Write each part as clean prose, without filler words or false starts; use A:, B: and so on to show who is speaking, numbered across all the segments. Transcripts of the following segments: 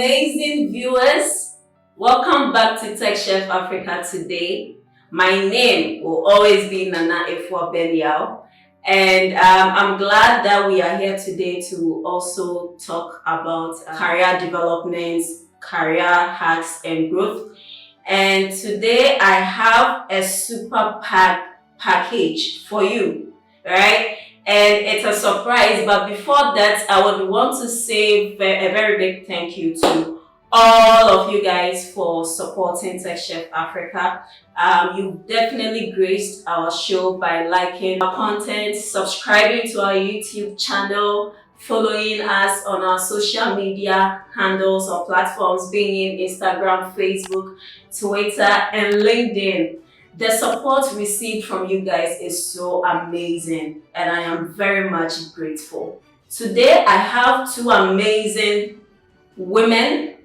A: amazing viewers. Welcome back to TechChef Africa today. My name will always be Nana Efua Beniao. And I'm glad that we are here today to also talk about career development, career hacks and growth. And today I have a super package for you, right? And it's a surprise, but before that, I would want to say a very big thank you to all of you guys for supporting TechChef Africa. You definitely graced our show by liking our content, subscribing to our YouTube channel, following us on our social media handles or platforms, being Instagram, Facebook, Twitter, and LinkedIn. The support received from you guys is so amazing, and I am very much grateful. Today, I have two amazing women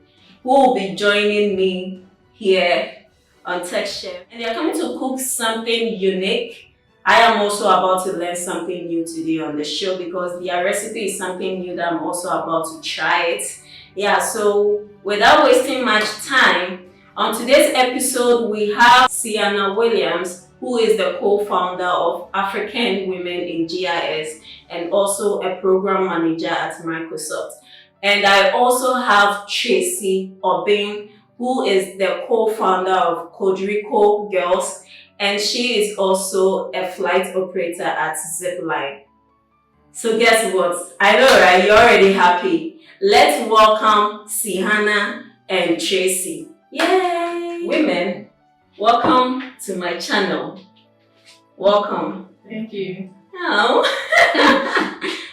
A: who will be joining me here on TechChef, and they are coming to cook something unique. I am also about to learn something new today on the show because their recipe is something new that I'm also about to try it. Yeah, so without wasting much time, on today's episode, we have Cyhana Williams, who is the co-founder of African Women in GIS and also a program manager at Microsoft. And I also have Tracy Obeng, who is the co-founder of Kodoriko Girls, and she is also a flight operator at Zipline. So guess what? I know, right? You're already happy. Let's welcome Cyhana and Tracy. Yay! Women, welcome to my channel. Welcome.
B: Thank you.
A: Oh.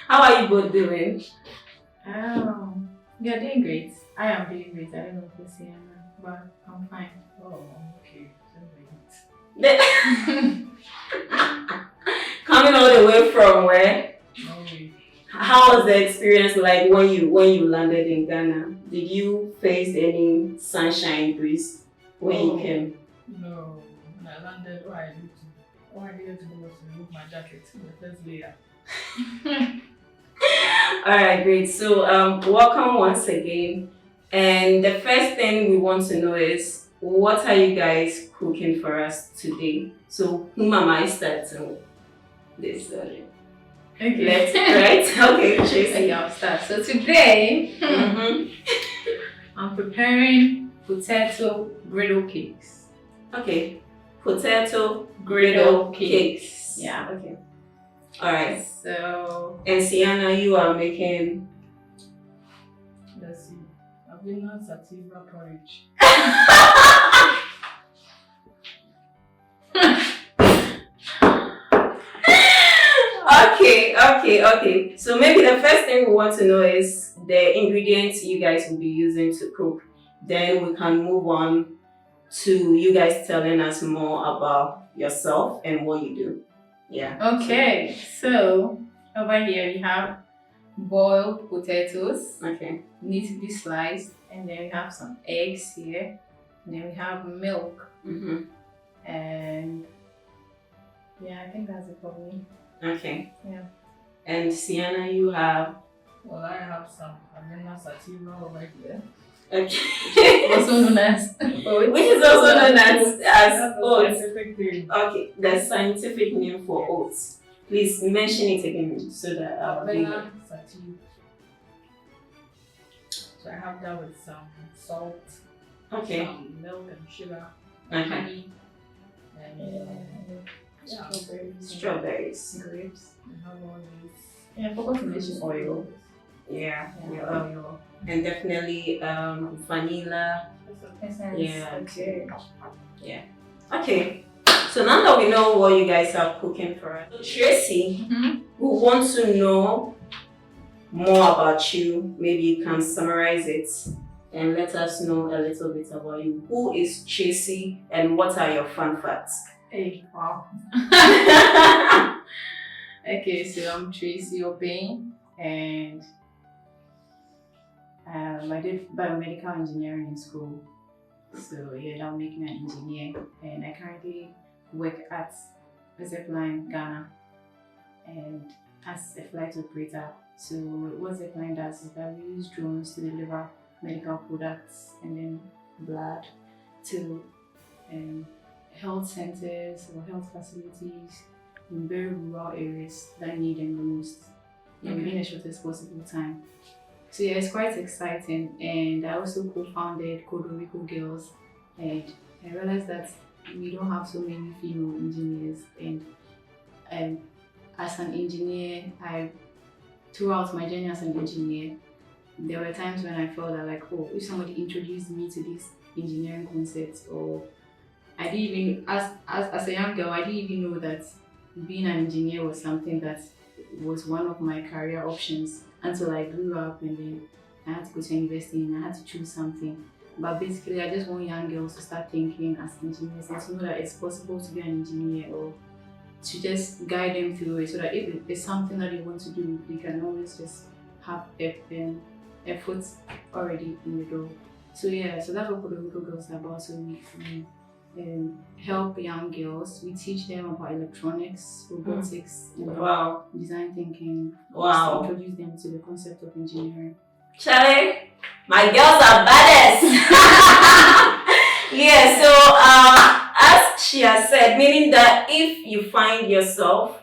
A: How are you both doing?
B: You're doing great. I am doing great. I don't know if you're Cyhana, but I'm fine.
C: Oh, okay.
A: Coming all the way from where?
C: Norway.
A: How was the experience like when you landed in Ghana? Did you face any sunshine breeze when you came?
C: No, when I landed, all I needed to do was to remove my jacket in the first layer.
A: Alright, great. So welcome once again. And the first thing we want to know is, what are you guys cooking for us today? So whom am I starting this?
B: Okay.
A: Right? Okay, Tracy.
B: Okay, I'll start. So today, I'm preparing potato griddle cakes.
A: Okay, potato griddle cakes.
B: Yeah.
A: Okay. Alright.
B: So,
A: And Cyhana, you are making.
C: Let's see. I've been on sativa porridge.
A: Okay. So maybe the first thing we want to know is the ingredients you guys will be using to cook. Then we can move on to you guys telling us more about yourself and what you do. Yeah.
B: okay. So, over here we have boiled potatoes,
A: Okay.
B: neatly sliced, and then we have some eggs here. And then we have milk,
A: Mm-hmm.
B: and yeah, I think that's it for me.
A: Okay.
B: Yeah.
A: And Cyhana, you have.
C: Well, I have some Avena sativa over here.
A: Okay.
B: Also known as oats.
A: Which is also known as
C: That's a
A: oats.
C: scientific thing.
A: Okay, the scientific name for oats. Please mention it again so that I'll be.
C: Avena sativa. So I have that with some salt,
A: Okay.
C: some milk and sugar,
A: Okay.
C: honey, and yeah.
A: Strawberries.
B: Grapes.
C: I have all these.
B: Yeah, I forgot to mention oil.
A: Yeah.
B: Yeah.
A: Oil. And definitely vanilla.
B: Essence.
A: Yeah.
B: Okay.
A: Okay. So now that we know what you guys are cooking for us, Tracy, we want to know more about you. Maybe you can summarize it and let us know a little bit about you. Who is Tracy and what are your fun facts?
B: Hey, wow. Okay, so I'm Tracy Obeng, and I did biomedical engineering in school. So yeah, that'll make me an engineer. And I currently work at Zipline Ghana and as a flight operator. So what Zipline does is that we use drones to deliver medical products and then blood to health centers or health facilities in very rural areas that need them the most within the shortest possible time. So yeah, it's quite exciting, and I also co-founded Kodoriko Girls, and I realized that we don't have so many female engineers, and as an engineer, throughout my journey as an engineer, there were times when I felt that like, oh, if somebody introduced me to this engineering concepts, or I didn't even, as a young girl, I didn't even know that being an engineer was something that was one of my career options until I grew up, and then I had to go to university and I had to choose something. But basically, I just want young girls to start thinking as engineers and to know that it's possible to be an engineer, or to just guide them through it, so that if it's something that they want to do, they can always just have a foot already in the door. So yeah, so that's what Kodoriko Girls are about. So we help young girls. We teach them about electronics, robotics, and design thinking.
A: Wow.
B: Introduce them to the concept of engineering.
A: Charlie, my girls are baddest. Yeah, so as she has said, meaning that if you find yourself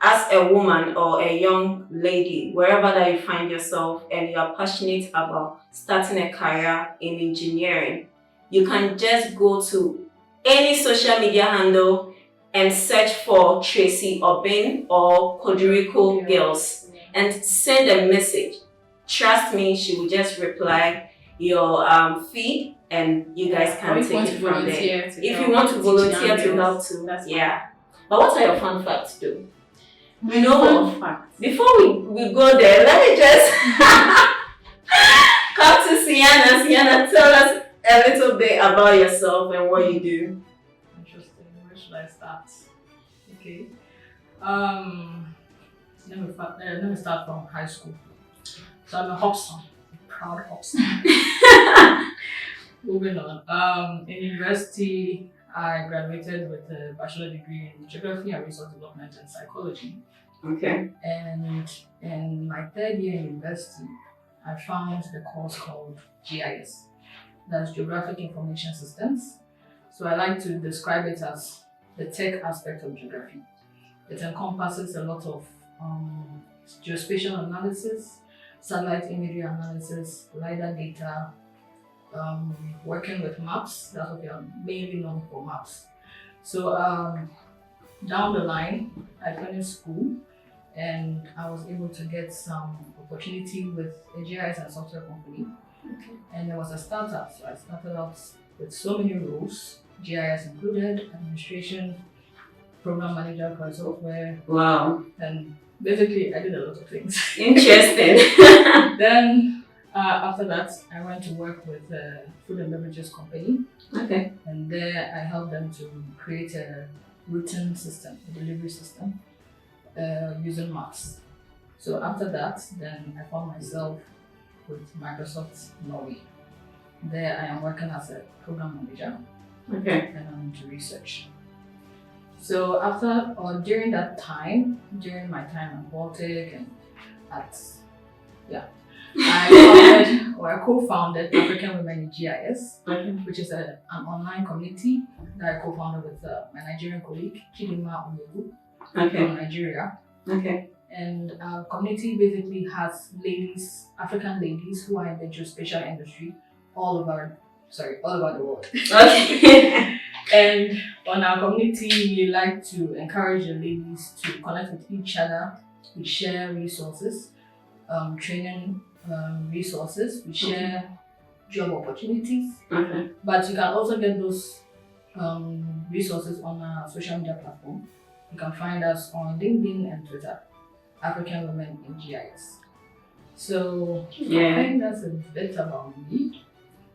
A: as a woman or a young lady, wherever that you find yourself, and you are passionate about starting a career in engineering, you can just go to any social media handle and search for Tracy Obeng or Kodoriko Girls and send a message. Trust me, she will just reply your feed, and you guys can take it from there. If you want to volunteer to help too, yeah. But what are your fun facts though? You know what? Before we go there, let me just come to Cyhana. Cyhana, tell us a little bit about yourself and what you do.
C: Interesting. Where should I start? Okay. Let me start from high school. So I'm a Hobson, proud Hobson. Moving on. In university, I graduated with a bachelor degree in geography and resource development and psychology.
A: Okay.
C: And in my third year in university, I found the course called GIS. That's Geographic Information Systems. So I like to describe it as the tech aspect of geography. It encompasses a lot of geospatial analysis, satellite imagery analysis, LiDAR data, working with maps. That's what we are mainly known for, maps. So down the line, I finished school and I was able to get some opportunity with a GIS and software company. Okay. And there was a startup, so I started out with so many roles, GIS included, administration, program manager for software.
A: Wow.
C: And basically, I did a lot of things.
A: Interesting.
C: Then, after that, I went to work with a food and beverages company.
A: Okay.
C: And there, I helped them to create a routing system, a delivery system, using maps. So after that, then I found myself with Microsoft Norway. There, I am working as a program manager.
A: Okay.
C: And I'm into research. So after or during that time, during my time at Baltic and I co-founded African Women In GIS, which is an online community that I co-founded with my Nigerian colleague, Chidima Umebu, from Nigeria. Okay. And our community basically has ladies, African ladies who are in the geospatial industry all over the world. Okay. And on our community, we like to encourage the ladies to connect with each other. We share resources, training resources. We share job opportunities. Okay. But you can also get those resources on our social media platform. You can find us on LinkedIn and Twitter, African Women In GIS. So I think that's a bit about me.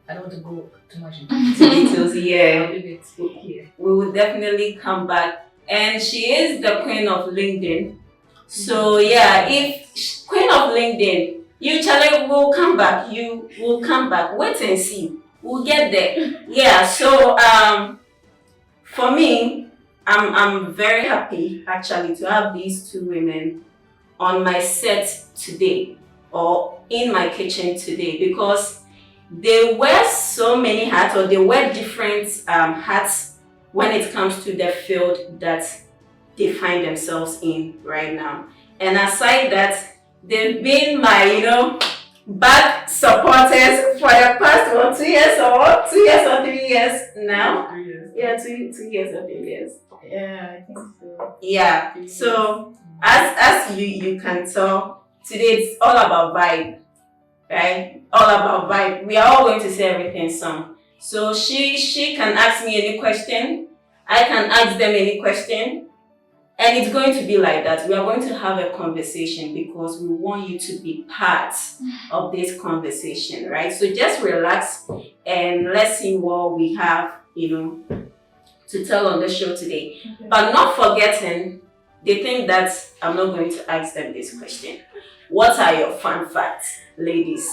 C: I don't want to go too much into details.
A: Yeah.
C: I'll leave it here.
A: We will definitely come back. And she is the queen of LinkedIn. So yeah, if queen of LinkedIn, you Charlie will come back. You will come back. Wait and see. We'll get there. Yeah. So for me, I'm very happy actually to have these two women on my set today or in my kitchen today, because they wear so many hats, or they wear different hats when it comes to the field that they find themselves in right now. And aside that, they've been my, back supporters for the past 2 years or 3 years now.
C: 3 years.
A: Yeah, 2 years or 3 years.
B: Yeah, I think so.
A: Yeah. So as you can tell, today it's all about vibe, right? All about vibe. We are all going to say everything some. So she can ask me any question. I can ask them any question. And it's going to be like that. We are going to have a conversation because we want you to be part of this conversation, right? So just relax and let's see what we have, to tell on the show today. Okay. But not forgetting, they think that I'm not going to ask them this question. What are your fun facts, ladies?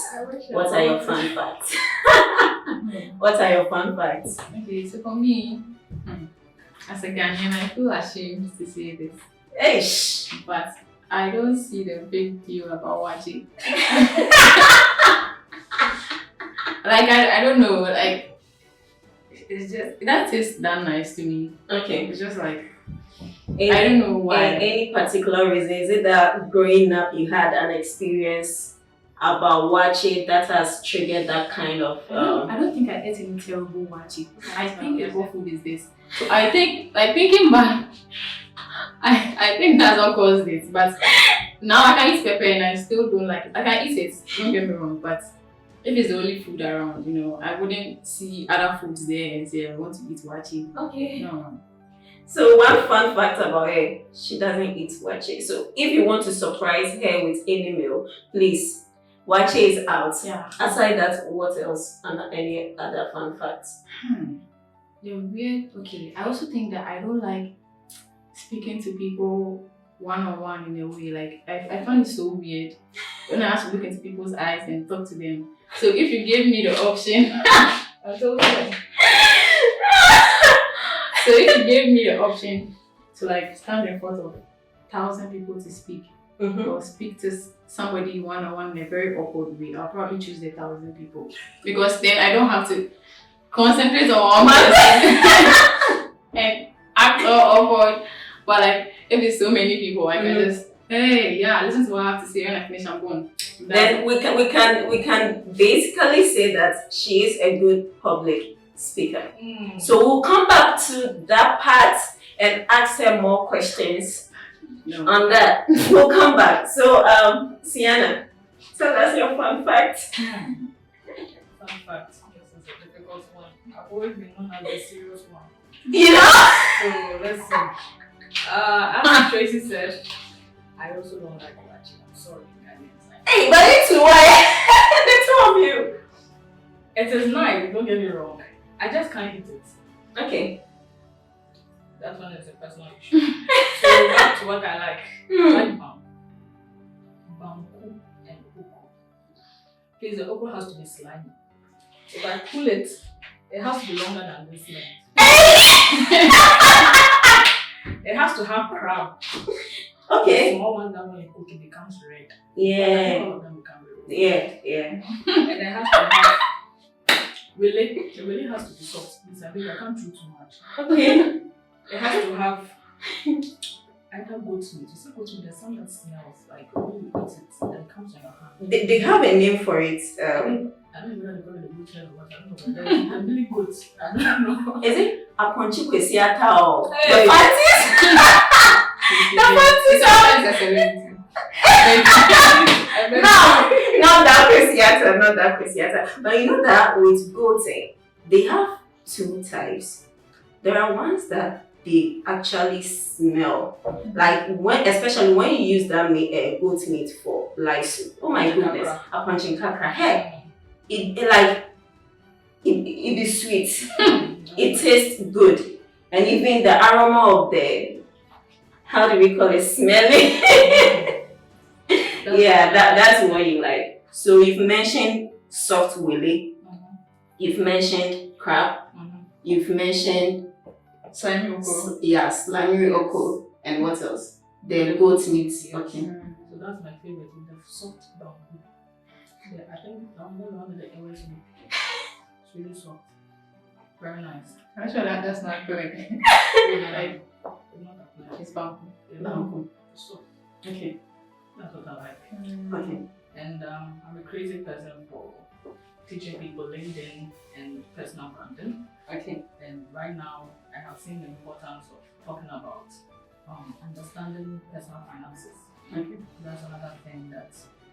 A: What are your fun facts? What are your fun facts?
B: Okay, so for me, as a Ghanaian, I feel ashamed to say this.
A: Eish.
B: But I don't see the big deal about watching. I don't know, it's just, that tastes that nice to me.
A: Okay.
B: It's just I don't know why.
A: Any particular reason? Is it that growing up you had an experience about watching that has triggered that kind of...
B: I don't think I ate any terrible watching. I think what food is this? So I think, thinking back, I think that's what caused it. But now I can eat pepper and I still don't like it. I can eat it, don't get me wrong, but if it's the only food around, I wouldn't see other foods there and say I want to eat wachi.
A: Okay.
B: No.
A: So one fun fact about her, she doesn't eat wachi. So if you want to surprise her with any meal, please, wachi is out.
B: Yeah.
A: Aside that, what else? And any other fun facts?
B: They're weird. Okay. I also think that I don't like speaking to people one-on-one in a way. I find it so weird when I have to look into people's eyes and talk to them. So if you gave me the option, I'll tell you. So if you gave me the option to stand in front of 1,000 people to speak, or speak to somebody one-on-one in a very awkward way, I'll probably choose the 1,000 people. Because then I don't have to concentrate on one person and act all awkward. But if it's so many people, I can just, hey, yeah, listen to what I have to say. When I finish, I'm going.
A: Then we can basically say that she is a good public speaker. So we'll come back to that part and ask her more questions on that. We'll come back. So Cyhana, tell us your fun fact.
C: Fun fact. This is a difficult one. I've always been known as the serious one. So let's see. As Tracy said, I also don't like watching. I'm sorry,
A: Hey, but it's why the two of you.
C: It is nice, don't get me wrong. I just can't eat it.
A: Okay.
C: That one is a personal issue. So back to what I like. I like bamboo and okra. Please, the okra has to be slimy. If I pull it, it has to be longer than this length. It has to have crab.
A: Okay.
C: The small one that when you cook it becomes red.
A: Yeah.
C: All of them become red.
A: Yeah.
C: And it has to have it really has to be soft. I think I can't chew too much.
A: Okay.
C: It has to have either goat's meat. You see goat's meat, there's some that smells like when you eat it and it comes on your hand.
A: They have a name for it.
C: I don't even know the goat head or what. I don't know. There's really good. I don't know.
A: Is it Aponchi Kwesiata or
C: Hey.
A: the parties? The parties are not that Kwesiata. But you know that with goats, they have two types. There are ones that they actually smell. Especially when you use that goat meat for live soup. Oh my goodness, Aponchi Kakra. Hey, it is sweet. It tastes good. And even the aroma of the, how do we call it, smelling? That's what you like. So you've mentioned soft willy, you've mentioned crab, you've mentioned
C: slimy oko.
A: Slimy oko. And what else? The goat meat. Okay.
C: So that's my favorite, the soft bamboo. Yeah, I think I'm one of the always It's really soft. Very nice.
B: I'm sure that that's not correct. Like, it's bamboo.
C: Bamboo. It's soft.
B: Okay.
C: That's what I like.
A: Okay.
C: And I'm a crazy person for teaching people LinkedIn and personal branding.
A: Okay.
C: And right now, I have seen the importance of talking about understanding personal finances.
A: Okay.
C: That's another thing that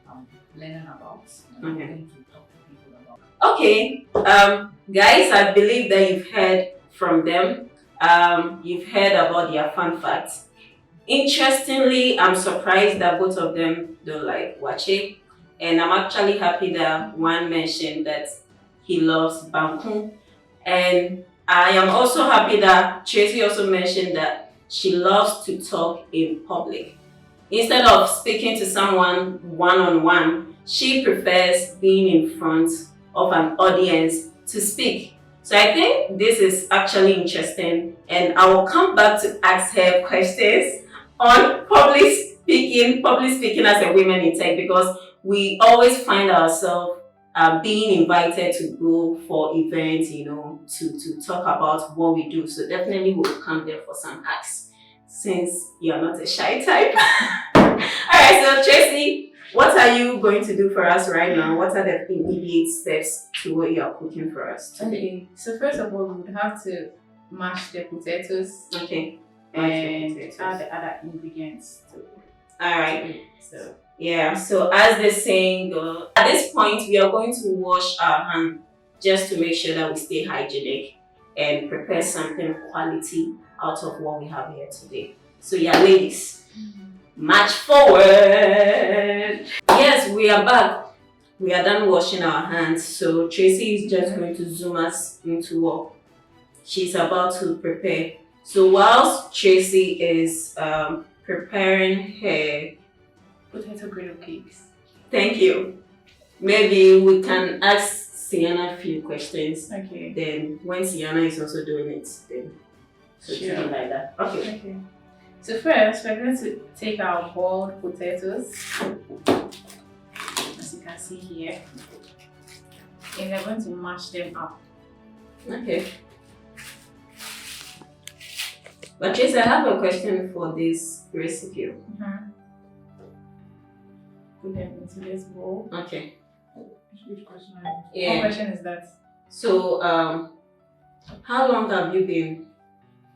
C: I'm learning about and
A: Okay.
C: looking to talk to people about.
A: Okay, guys, I believe that you've heard from them. You've heard about their fun facts. Interestingly, I'm surprised that both of them don't like wache, and I'm actually happy that one mentioned that he loves banku, and I am also happy that Tracy also mentioned that she loves to talk in public. Instead of speaking to someone one-on-one, she prefers being in front of an audience to speak. So I think this is actually interesting, and I will come back to ask her questions on public speaking as a women in tech, because we always find ourselves being invited to go for events, to talk about what we do. So definitely we'll come there for some asks, since you're not a shy type. Alright, so Tracy, what are you going to do for us right now? What are the immediate steps to what you are cooking for us today?
B: Okay, so first of all, we would have to mash the potatoes
A: Okay.
B: and add the other ingredients to
A: Alright.
B: it. So
A: Yeah, so as the saying goes, at this point we are going to wash our hands just to make sure that we stay hygienic and prepare something quality out of what we have here today. So yeah, ladies, march forward. Yes, we are back. We are done washing our hands. So Tracy is just going to zoom us into what she's about to prepare. So whilst Tracy is preparing her
B: potato griddle cakes.
A: Thank you. Maybe we can ask Cyhana a few questions.
B: Okay.
A: Then when Cyhana is also doing it, then so
B: Sure.
A: something like that. Okay.
B: Okay. So first, we're going to take our boiled potatoes, as you can see here, and we're going to mash them up.
A: Okay. But Tracy, I have a question for this recipe.
B: Put them into this bowl.
A: Okay.
C: Which question are you?
B: What
A: Yeah.
B: question is that?
A: So how long have you been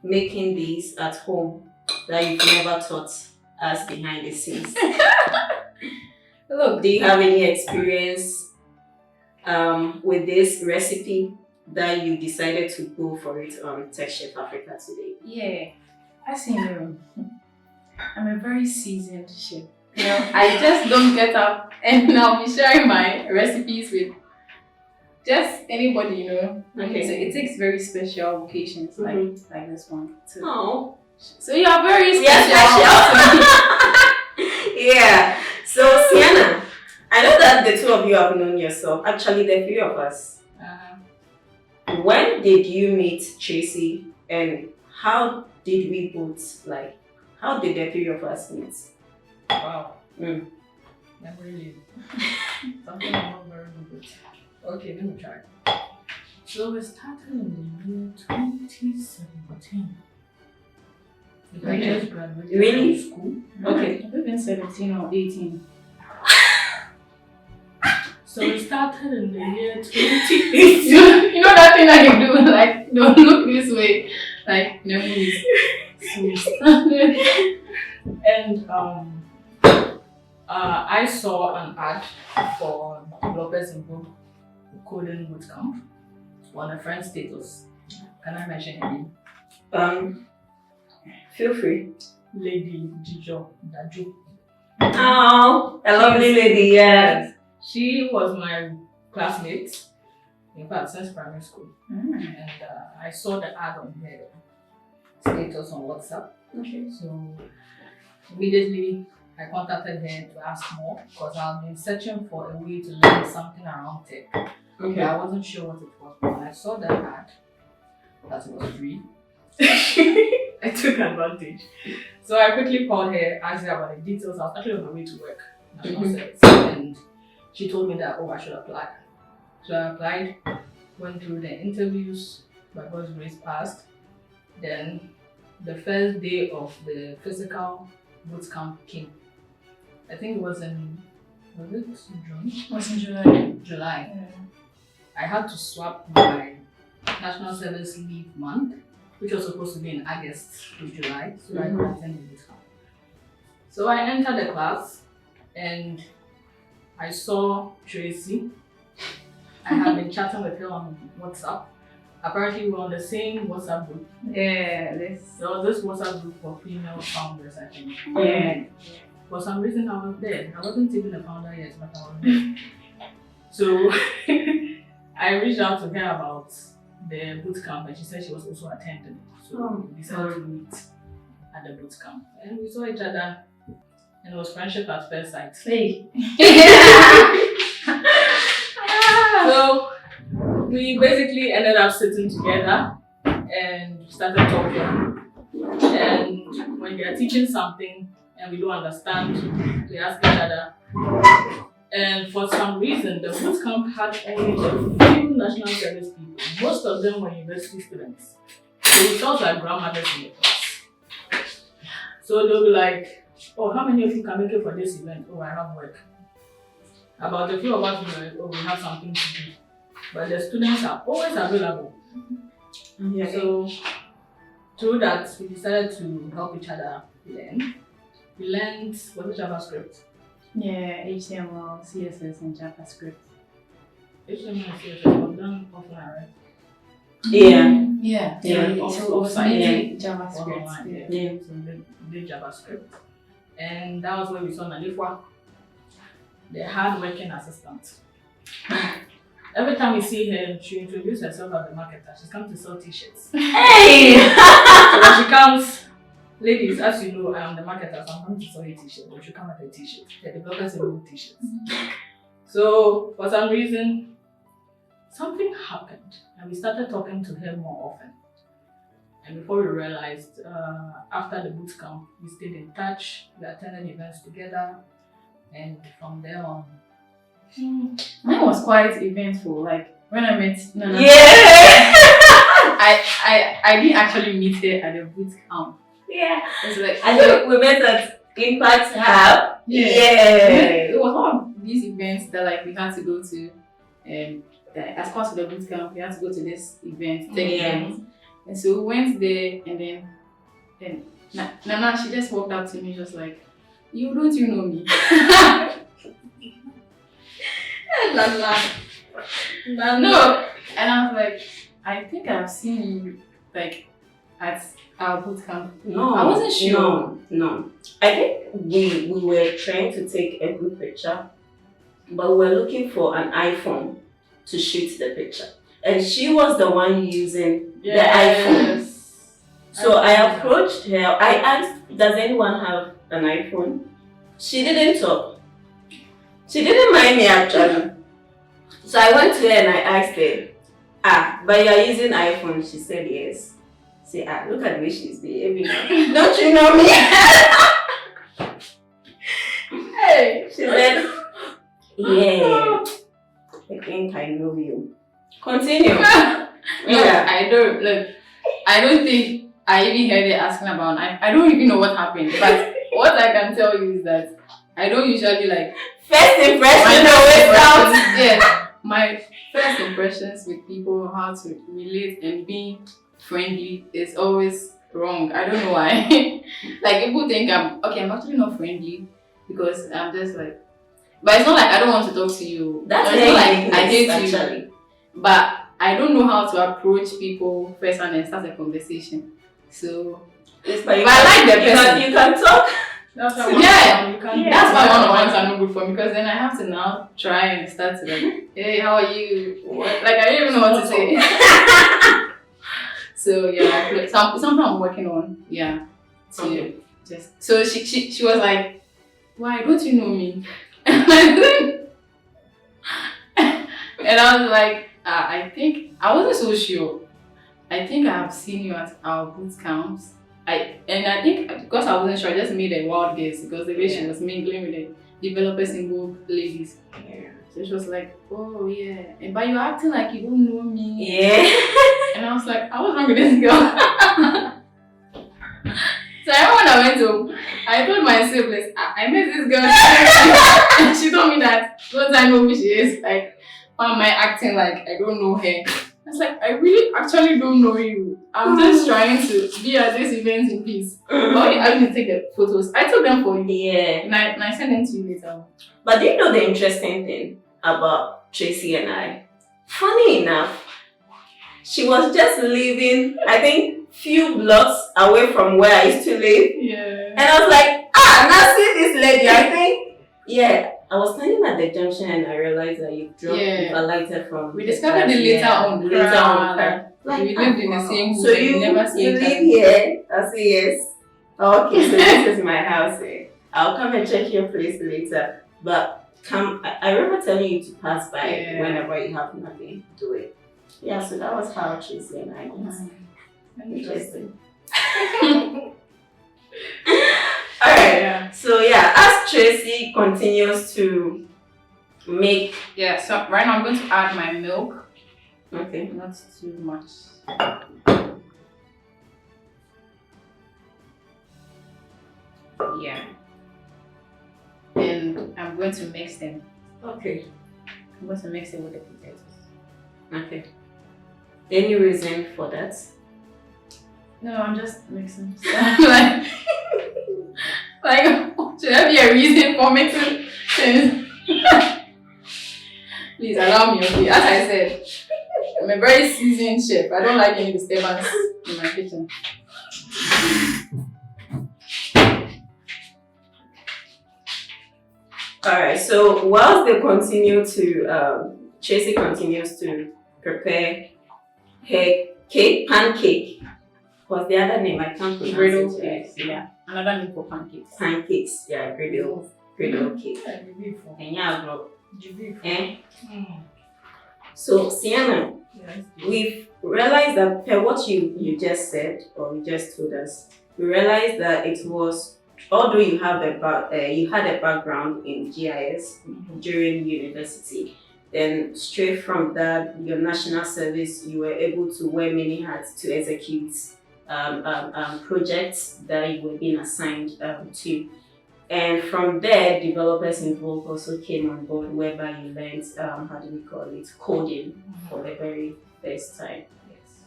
A: making these at home that you've never taught us behind the scenes?
B: Look,
A: Do you have any experience with this recipe that you decided to go for it on TechChef Africa today?
B: yeah, as you know, I'm a very seasoned chef. I just don't get up and I'll be sharing my recipes with just anybody,
A: Okay.
B: So it takes very special occasions like this one.
A: Oh.
B: So you are very special.
A: Yes, yeah. So Cyhana, I know that the two of you have known yourself. Actually, the three of us. When did you meet Tracy, and how did we both how did the three of us meet?
C: Wow.
A: Mm.
C: I'm really something I'm not very good at. Okay, let me try. So we started in the year 2017. I just graduated
A: Really?
C: from school.
A: Okay.
B: I've been 17 or 18.
C: So we started in the year 2018.
B: You know that thing that you do, like, don't look this way, like, movies.
C: So we started, and I saw an ad for developers in book coding bootcamp on a friend's status. Can I mention her name?
A: Feel free.
C: Lady Jijo Daju.
A: Oh, a lovely lady, yes.
C: She was my classmate, in fact, since primary school.
B: Mm.
C: And I saw the ad on her status on WhatsApp.
A: Okay.
C: So immediately I contacted her to ask more, because I've been searching for a way to learn something around tech.
A: Okay.
C: I wasn't sure what it was, but when I saw that ad, that it was free, I took advantage. So I quickly called her, asked her about the details. I was actually on my way to work, national service, and she told me that, I should apply. So I applied, went through the interviews, by God's grace passed. Then the first day of the physical boot camp came. I think it was in June?
B: It was in July.
C: July.
B: Yeah.
C: I had to swap my National Service Leave month, which was supposed to be in August to July, so I could attend the boot camp. So I entered the class and I saw Tracy. I had been chatting with her on WhatsApp. Apparently, we were on the same WhatsApp group.
B: Yeah,
C: There was this WhatsApp group for female founders, I think.
B: Yeah.
C: For some reason, I was there. I wasn't even a founder yet, but I was there. So I reached out to her about the boot camp, and she said she was also attending. So we decided to meet at the boot camp, and we saw each other, and it was friendship at first sight.
B: Hey.
C: So we basically ended up sitting together and started talking. And when they are teaching something and we don't understand, we ask each other. And for some reason, the boot camp had only a few national service people. Most of them were university students. So we felt like grandmothers in the class. So they'll be like, oh, how many of you can make it for this event? Oh, I have work. About a few of us will be like, oh, we have something to do. But the students are always available.
A: Yeah.
C: So through that, we decided to help each other learn. We learned, was it JavaScript?
B: Yeah, HTML, CSS, and JavaScript.
C: HTML and CSS was done offline, right?
A: Yeah.
B: Yeah.
C: So
B: offsite.
C: yeah.
B: JavaScript.
C: Online,
B: Yeah.
C: So we did JavaScript. And that was where we saw Nalifwa, the hard-working assistant. Every time we see her, she introduces herself as the marketer. She's come to sell t-shirts.
A: Hey!
C: So when she comes, ladies, as you know, I am the marketer, so I'm coming to sell you t-shirts. But she come with a t-shirt. The developers sell t-shirts. So for some reason, something happened, and we started talking to her more often. And before we realized, after the boot camp, we stayed in touch. We attended events together, and from there on.
B: Mine was quite eventful. Like when I met Nana.
A: Yeah!
B: I didn't actually meet her at the boot camp.
A: Yeah.
B: It's like
A: I think we met at Impact Hub.
B: Yeah. It was one of these events that like we had to go to, as part of the boot camp, we had to go to this event, tech event. And so we went there, and then Nana, she just walked up to me, just like, you know me?
C: Nana.
B: No. And I was like, I think I've seen you like at our boot camp.
A: No,
B: I wasn't sure.
A: No. I think we were trying to take a good picture, but we were looking for an iPhone to shoot the picture. And she was the one using the iPhone. So I approached her. I asked, does anyone have an iPhone? She didn't talk. She didn't mind me actually. So I went to her and I asked her, but you are using iPhone? She said yes. Say, look at the way she's behaving. Don't you know me? Hey, she said, yeah, I think I know you. Continue.
B: Yeah, I don't think I even heard her asking about I don't even know what happened. But what I can tell you is that I don't usually like
A: first impression always counts.
B: Yeah, my first impressions with people, how to relate and being friendly is always wrong. I don't know why. Like people think I'm actually not friendly because I'm just like, but it's not like I don't want to talk to you.
A: That's
B: it's not like I hate
A: actually.
B: you. But I don't know how to approach people first and start a conversation. So
A: But
B: I like the person.
A: You can talk.
C: That's why
B: That's why one-on-ones are not good for me because then I have to now try and start to like, hey, how are you? Like I don't even know what to say. So yeah, something I'm working on. Yeah. So she was like, why don't you know me? And I was like, I think I wasn't so sure. I think I have seen you at our boot camps. I think because I wasn't sure, I just made a wild guess because the way she was mingling with the developers in both ladies.
A: Yeah.
B: So she was like, oh yeah, but you're acting like you don't know me.
A: Yeah.
B: And I was like, I was wrong with this girl. So when I went home, I told my siblings, I met this girl and she told me that once I know who she is, like, why am I acting like I don't know her? I was like, I really actually don't know you. I'm just trying to be at this event in peace. But you asked me to take the photos. I took them for you.
A: Yeah.
B: And I sent them to you later.
A: But do you know the interesting thing about Tracy and I? Funny enough, she was just living, I think, few blocks away from where I used to live.
B: Yeah.
A: And I was like, now see this lady, I think. Yeah, I was standing at the junction and I realized that you've alighted from.
B: We discovered it later on.
A: Later on.
B: Like, we lived in the same
A: So you live here? I say yes. Okay, so this is my house. I'll come and check your place later. But I remember telling you to pass by whenever you have nothing to do it. Yeah, so that was how Tracy and I met. Interesting. Alright, so yeah, as Tracy continues to make...
B: Yeah, so right now I'm going to add my milk.
A: Okay.
B: Not too much. Yeah. And I'm going to mix them.
A: Okay.
B: I'm going to mix it with the potatoes.
A: Okay. Any reason for that?
B: No, I'm just mixing stuff. Should there be a reason for mixing things? Please allow me, okay? As I said, I'm a very seasoned chef. I don't like any disturbance in my kitchen.
A: Alright, so whilst they continue to, Tracy continues to prepare her pancake. What's the other name? I can't pronounce
B: Griddle
A: it.
B: cakes. Yeah. Another name for pancakes.
A: Pancakes, yeah, griddle cake. And yeah, bro. So, Cyhana, we've realized that per what you just said, or you just told us, we realized that it was, although you had a background in GIS during university, then straight from that, your national service, you were able to wear many hats to execute projects that you were being assigned to. And from there, developers involved also came on board, whereby you learned, how do we call it, coding for the very first time. Yes.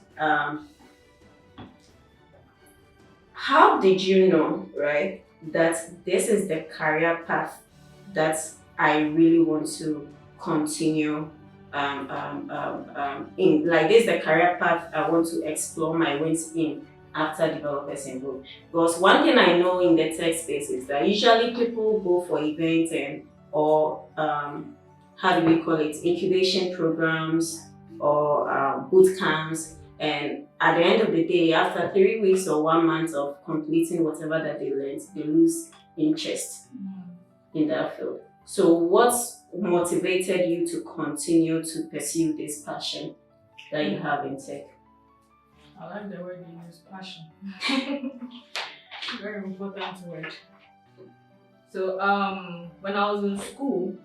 A: How did you know, right, that this is the career path that I really want to continue in? Like, this is the career path I want to explore my wings in after developers involved. Because one thing I know in the tech space is that usually people go for events or how do we call it, incubation programs or boot camps, and at the end of the day, after 3 weeks or 1 month of completing whatever that they learned, they lose interest in that field. So what's motivated you to continue to pursue this passion that you have in tech?
C: I like the word you use, passion. Very important word. So when I was in school,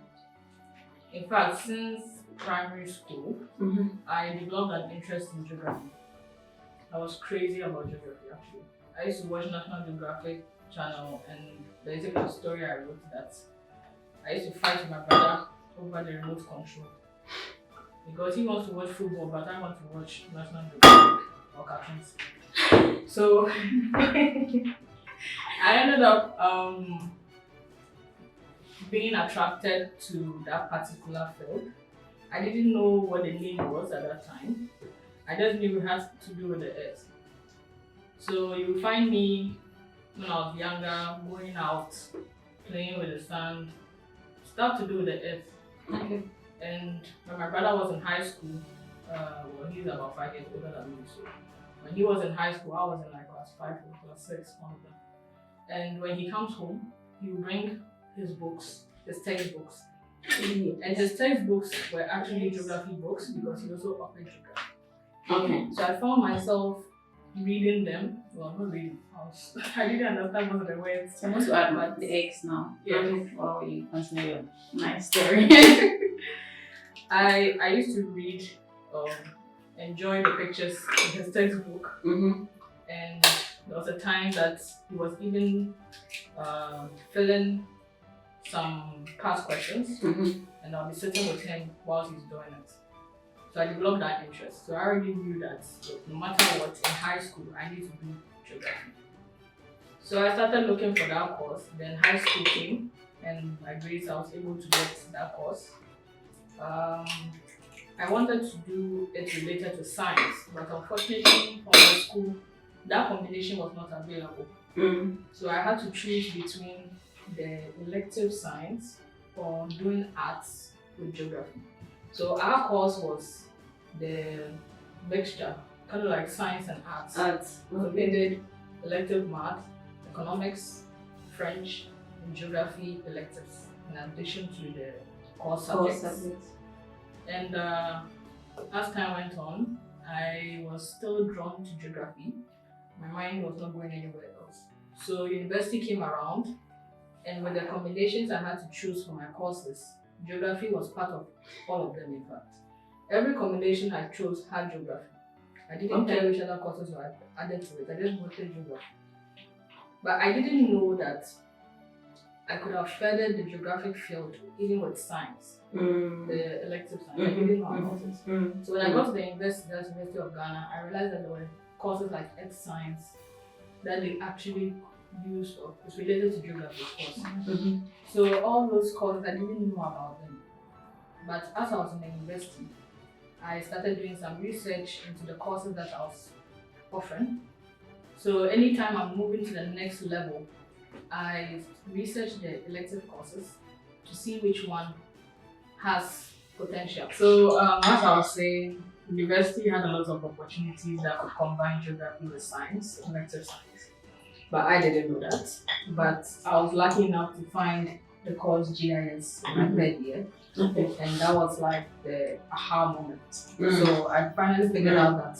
C: in fact since primary school, I developed an interest in geography. I was crazy about geography actually. I used to watch National Geographic channel, and there's even a story I wrote that I used to fight with my brother over the remote control. Because he wants to watch football, but I want to watch National Geographic or cartoons. So I ended up being attracted to that particular field. I didn't know what the name was at that time. I just knew it had to do with the earth. So you find me when I was younger, going out, playing with the sand, stuff to do with the earth.
B: Okay.
C: And when my brother was in high school, well, he's about 5 years older than me, so when he was in high school, I was in like class 5 or class 6, one of them. And when he comes home, he will bring his books, his textbooks. And his textbooks were actually geography books because he also offered geography.
A: Okay.
C: So I found myself reading them. Well, not reading. I didn't understand most of the words.
B: So I want to add the eggs now.
C: Yeah.
B: While you continue your nice story.
C: I used to read, enjoy the pictures in his textbook, and there was a time that he was even filling some past questions, and I'll be sitting with him while he's doing it. So I developed that interest. So I already knew that no matter what, in high school, I need to do geography. So I started looking for that course. Then high school came, and by grace, I was able to get that course. I wanted to do it related to science, but unfortunately, from the school, that combination was not available. So I had to choose between the elective science or doing arts with geography. So our course was the mixture, kind of like science and arts. So we did elective math, economics, French, and geography electives, in addition to the core subjects. And as time went on, I was still drawn to geography. My mind was not going anywhere else. So university came around, and with the combinations I had to choose for my courses, geography was part of all of them, in fact. Every combination I chose had geography. I didn't care which other courses were added to it, I just wanted geography. But I didn't know that I could have furthered the geographic field even with science, the elective science. I didn't know about it. So when I got to the University of Ghana, I realized that there were courses like earth science that they actually use or is related to geography, of course. So all those courses, I didn't know about them. But as I was in the university, I started doing some research into the courses that I was offering. So anytime I'm moving to the next level, I research the elective courses to see which one has potential. So as I was saying, university had a lot of opportunities that could combine geography with science, elective science. But I didn't know that. But I was lucky enough to find the course GIS in my third year. And that was like the aha moment. So I finally figured out that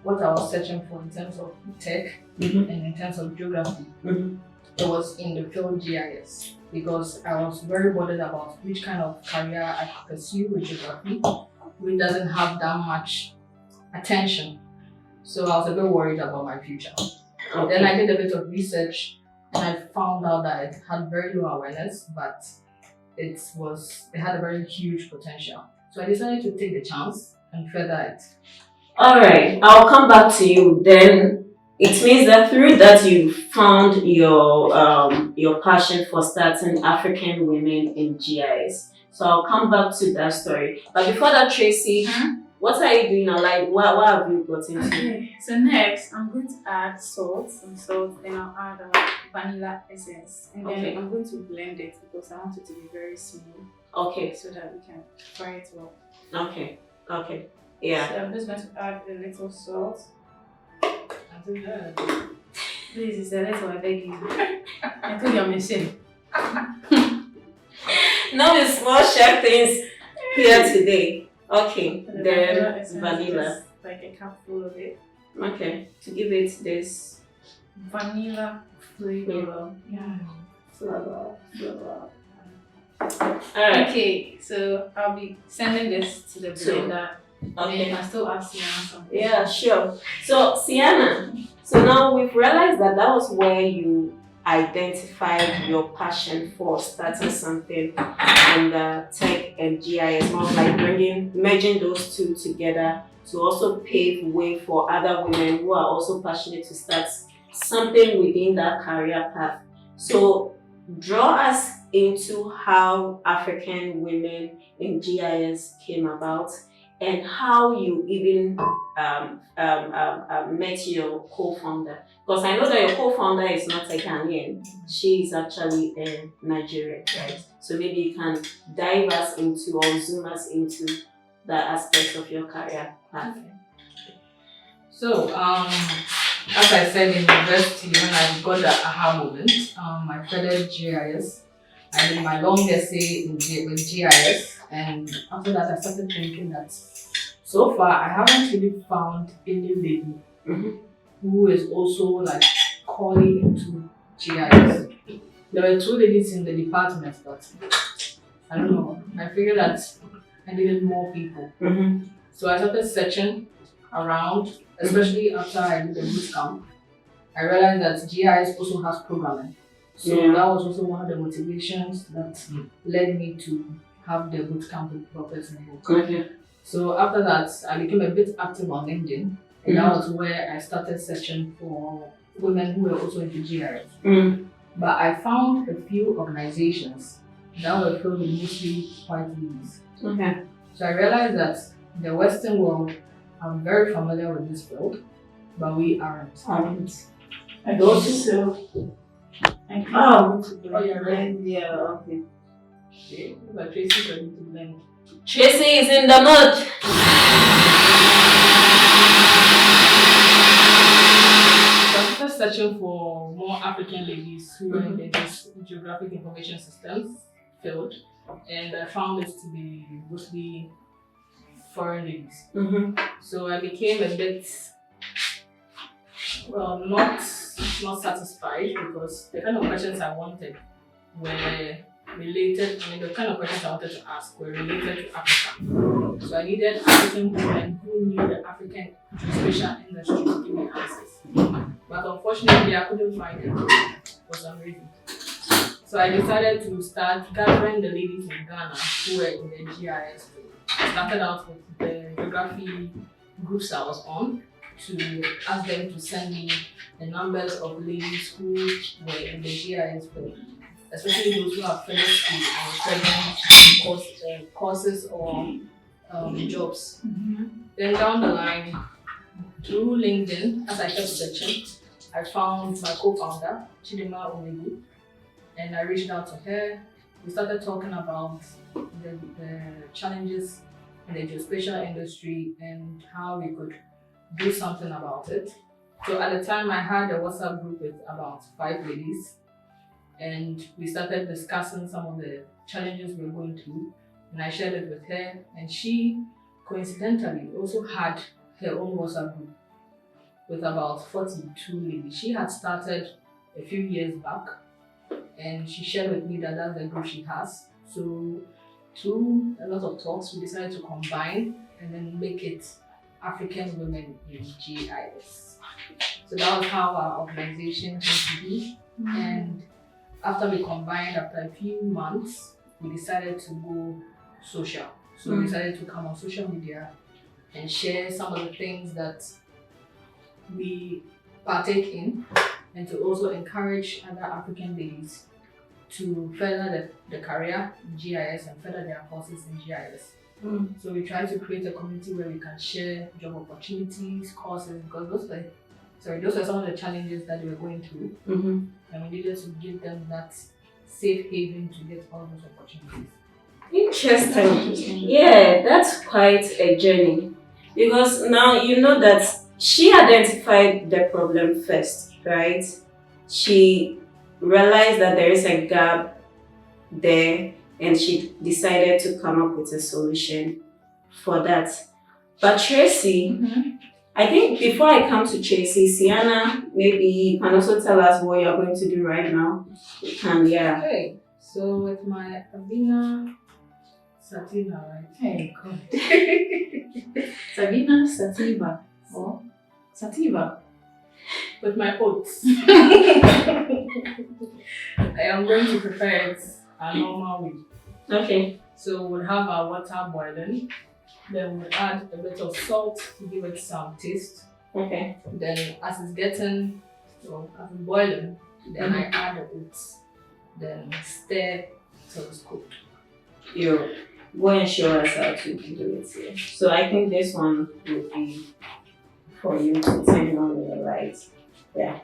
C: what I was searching for in terms of tech and in terms of geography, it was in the field GIS, because I was very bothered about which kind of career I could pursue with geography, which doesn't have that much attention. So I was a bit worried about my future. Then I did a bit of research, and I found out that it had very low awareness, but it had a very huge potential. So I decided to take the chance and further it.
A: Alright, I'll come back to you then. It means that through that you found your passion for starting African Women in GIS. So I'll come back to that story. But before that, Tracy, what are you doing now? Like, what have you got into?
B: Okay, so next I'm going to add some salt, then I'll add vanilla essence, and then I'm going to blend it because I want it to be very smooth.
A: Okay.
B: So that we can fry it well.
A: Okay. Yeah.
B: So I'm just going to add a little salt. Please, it's a little, I beg you. I told you I'm a chef.
A: No, it's small chef things here today. Okay, then vanilla.
B: Like a cupful of it.
A: Okay, to give it this
B: vanilla flavor.
A: Yeah. Flavor.
B: Alright. Okay, so I'll be sending this to the blender.
A: Okay.
B: I still ask Cyhana something.
A: Yeah, sure. So Cyhana, so now we've realized that was where you identified your passion for starting something in the tech and GIS, more like merging those two together to also pave way for other women who are also passionate to start something within that career path. So draw us into how African Women in GIS came about, and how you even met your co-founder. Because I know that your co-founder is not a Ghanaian, she is actually a Nigerian, right? So maybe you can dive us into or zoom us into the aspects of your career path.
C: Okay. So, as I said in university, when I got the aha moment, I studied GIS. I did my long essay with GIS, and after that I started thinking that so far I haven't really found any lady who is also like calling into GIS. There were two ladies in the department, but I don't know. I figured that I needed more people. So I started searching around, especially after I did the boot camp. I realized that GIS also has programming. So that was also one of the motivations that led me to have the boot camp with Purpose in book. So after that, I became a bit active on LinkedIn, and that was where I started searching for women who were also into GIS. But I found a few organizations that were filled with mostly white ladies. So I realized that the Western world are very familiar with this field, but we aren't.
B: I thought so.
C: You're right.
A: Yeah, okay.
C: Okay, but Tracy's ready to blend.
A: Tracy is in the mood.
C: So I started searching for more African ladies who were in the geographic information systems field, and I found it to be mostly foreign ladies. So I became a bit, well, not satisfied, because the kind of questions I wanted were related, the kind of questions I wanted to ask were related to Africa. So I needed African women who knew the African geospatial industry to give me answers. But unfortunately, I couldn't find them for some reason. So I decided to start gathering the ladies in Ghana who were in the GIS field. I started out with the geography groups I was on to ask them to send me the numbers of ladies who were in the GIS field, especially those who have finished the present courses or jobs. Then down the line, through LinkedIn, as I kept searching, I found my co-founder, Cyhana Williams, and I reached out to her. We started talking about the challenges in the geospatial industry and how we could do something about it. So at the time, I had a WhatsApp group with about 5 ladies, and we started discussing some of the challenges we were going through, and I shared it with her, and she coincidentally also had her own WhatsApp group with about 42 ladies. She had started a few years back, and she shared with me that that's the group she has. So through a lot of talks, we decided to combine and then make it African Women in GIS. So that was how our organization came to be. And after we combined, after a few months, we decided to go social. So we decided to come on social media and share some of the things that we partake in, and to also encourage other African ladies to further the career in GIS and further their courses in GIS. So we try to create a community where we can share job opportunities, courses, because those were some of the challenges that they were going through. And we needed to give them that safe haven to get all those opportunities.
A: Interesting. Yeah, that's quite a journey. Because now you know that she identified the problem first, right? She realized that there is a gap there, and she decided to come up with a solution for that. But Tracy, I think before I come to Tracy, Cyhana, maybe you can also tell us what you're going to do right now. You can, yeah.
C: Okay, so with my Sabina Sativa, right?
B: Hey, God. Sabina Sativa. Or Sativa.
C: With my oats. I am going to prepare it a normal way.
A: Okay.
C: So we'll have our water boiling. Then we'll add a bit of salt to give it some taste.
A: Okay.
C: Then as it's boiling, then I add the oats. Then stir till it's cooked.
A: You go and show us how to do it here. So I think this one will be for you to turn on the light. Yeah.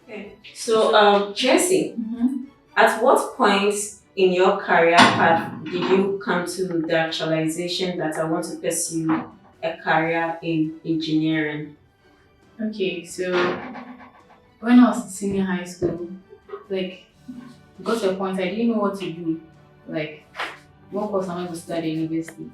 A: Okay. So Tracy, at what point in your career path did you come to the actualization that I want to pursue a career in engineering?
B: Okay, so when I was in senior high school, like, got to a point I didn't know what to do. Like, what course am I going to study at university?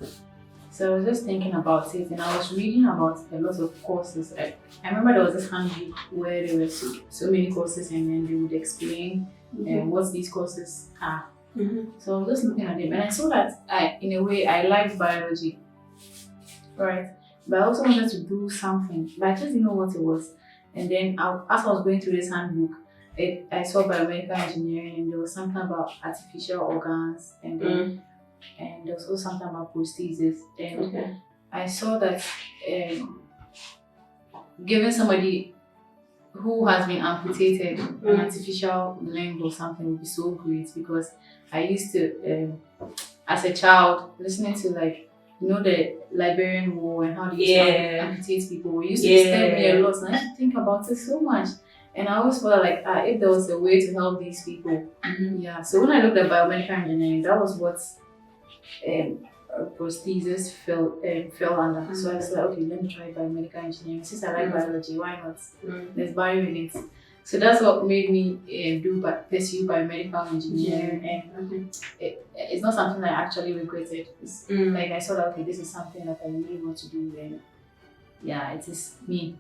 B: So I was just thinking about it, and I was reading about a lot of courses. I remember there was this handbook where there were so many courses, and then they would explain what these courses are. So I was just looking at them and I saw that in a way, I liked biology, right? But I also wanted to do something, but I just didn't know what it was. And then as I was going through this handbook, I saw biomedical engineering and there was something about artificial organs and then, and there was also something about prosthesis. And I saw that giving somebody who has been amputated an artificial limb or something would be so great, because I used to, as a child, listening to the Liberian War and how they used to amputate people. It used to disturb me a lot, and I used to think about it so much. And I always felt like if there was a way to help these people. So when I looked at biomedical engineering, that was what prosthesis fell under. So I was like, okay, let me try biomedical engineering. Since I like biology, why not? There's bio in it. So that's what made me pursue biomedical engineering. And it's not something I actually regretted. It's like I saw that, okay, this is something that I really want to do. And it is me.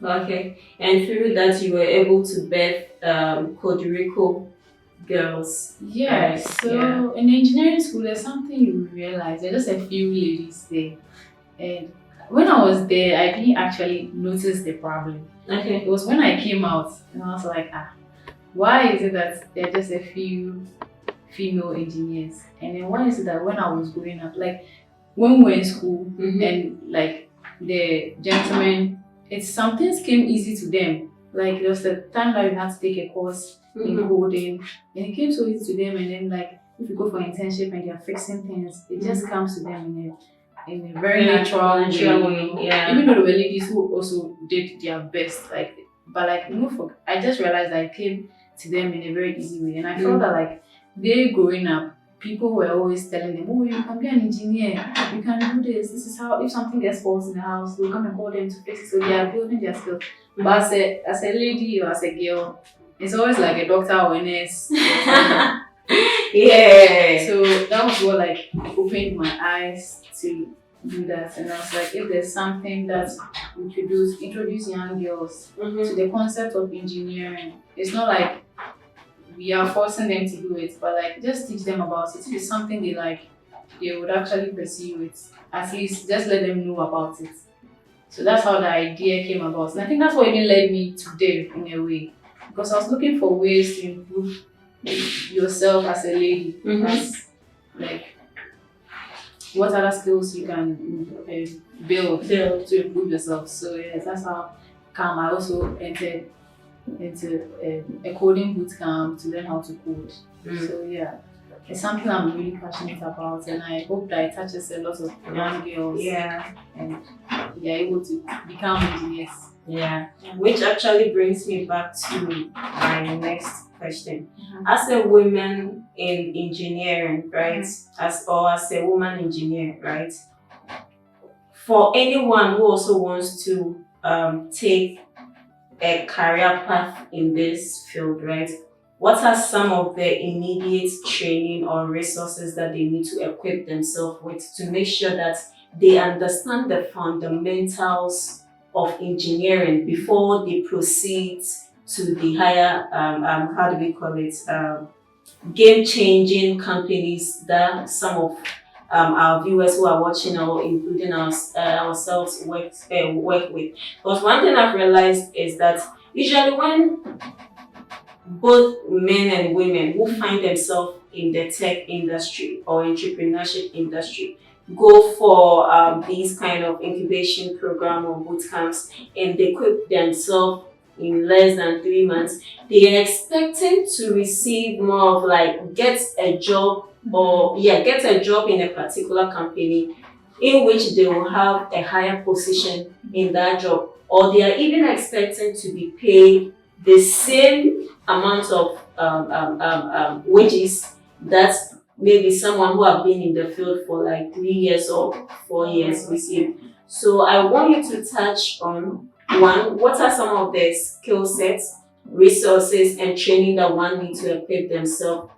A: Okay, and through that you were able to birth Kodoriko Girls.
B: Yeah, so in engineering school, there's something you realize. There's just a few ladies there. And when I was there, I didn't actually notice the problem. It was when I came out and I was like, why is it that there are just a few female engineers? And then why is it that when I was growing up, like when we were in school and like the gentlemen, some things came easy to them. Like there was a time that we had to take a course in coding and it came so easy to them, and then like if you go for internship and you're fixing things, it just comes to them in a very natural way. Even though there were ladies who also did their best, I just realized I came to them in a very easy way, and I felt that like they growing up, people were always telling them, oh, you can be an engineer, you can do this. This is how, if something gets faults in the house, they'll come and call them to fix it. So they are building their skills. But as a lady or as a girl, it's always like a doctor or a nurse. So that was what like opened my eyes to do that. And I was like, if there's something that we could do to introduce young girls to the concept of engineering, it's not like we are forcing them to do it, but like just teach them about it. If it's something they like, they would actually pursue it. At least just let them know about it. So that's how the idea came about. And I think that's what even led me to there in a way. Because I was looking for ways to improve yourself as a lady. As like what other skills you can build to improve yourself. So yes, that's how I also entered into a coding bootcamp to learn how to code. So yeah, it's something I'm really passionate about, and I hope that it touches a lot of young girls. And they're able to become engineers.
A: Which actually brings me back to my next question. As a woman in engineering, right? As a woman engineer, right? For anyone who also wants to take a career path in this field, right? What are some of the immediate training or resources that they need to equip themselves with to make sure that they understand the fundamentals of engineering before they proceed to the higher, game-changing companies that some of our viewers who are watching or including ourselves work with? Because one thing I've realized is that usually when both men and women who find themselves in the tech industry or entrepreneurship industry go for these kind of incubation program or boot camps, and they equip themselves in less than 3 months, they are expecting to receive more of like get a job in a particular company in which they will have a higher position in that job, or they are even expecting to be paid the same amount of wages that maybe someone who have been in the field for like 3 years or 4 years receive. So I want you to touch on one, what are some of the skill sets, resources, and training that one needs to equip themselves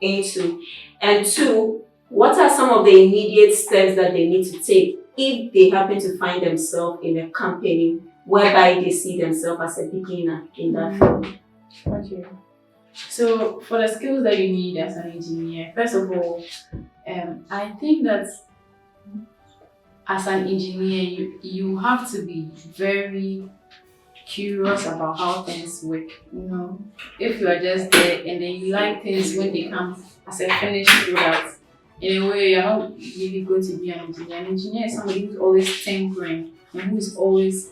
A: into? And two, what are some of the immediate steps that they need to take if they happen to find themselves in a company whereby they see themselves as a beginner in that field?
B: Okay. So for the skills that you need as an engineer, first of all, I think that as an engineer, you have to be very curious about how things work. If you are just there and then you like things when they come as a finished product, in a way you're not really going to be an engineer. An engineer is somebody who's always tinkering and who's always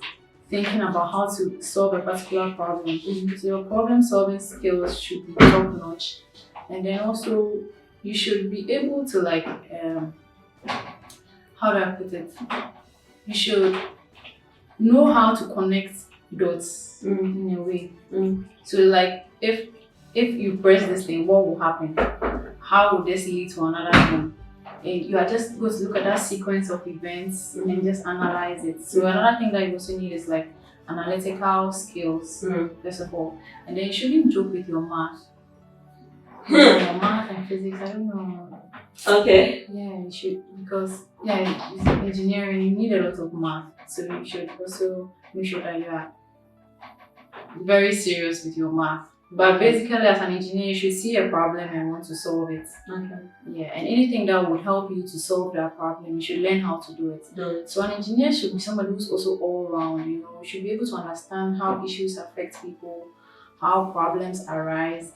B: thinking about how to solve a particular problem. So your problem solving skills should be top notch, and then also you should be able to how do I put it? You should know how to connect dots in a way. So like if you press this thing, what will happen? How will this lead to another thing? And you are just going to look at that sequence of events and just analyze it. So another thing that you also need is like analytical skills, first of all. And then you shouldn't joke with your math. Your math and physics, I don't know.
A: Okay.
B: Yeah, you should, because it's engineering, you need a lot of math. So you should also make sure that you are very serious with your math. But basically, as an engineer, you should see a problem and want to solve it.
A: Okay.
B: Yeah, and anything that would help you to solve that problem, you should learn how to do it. So an engineer should be somebody who's also all round, should be able to understand how issues affect people, how problems arise,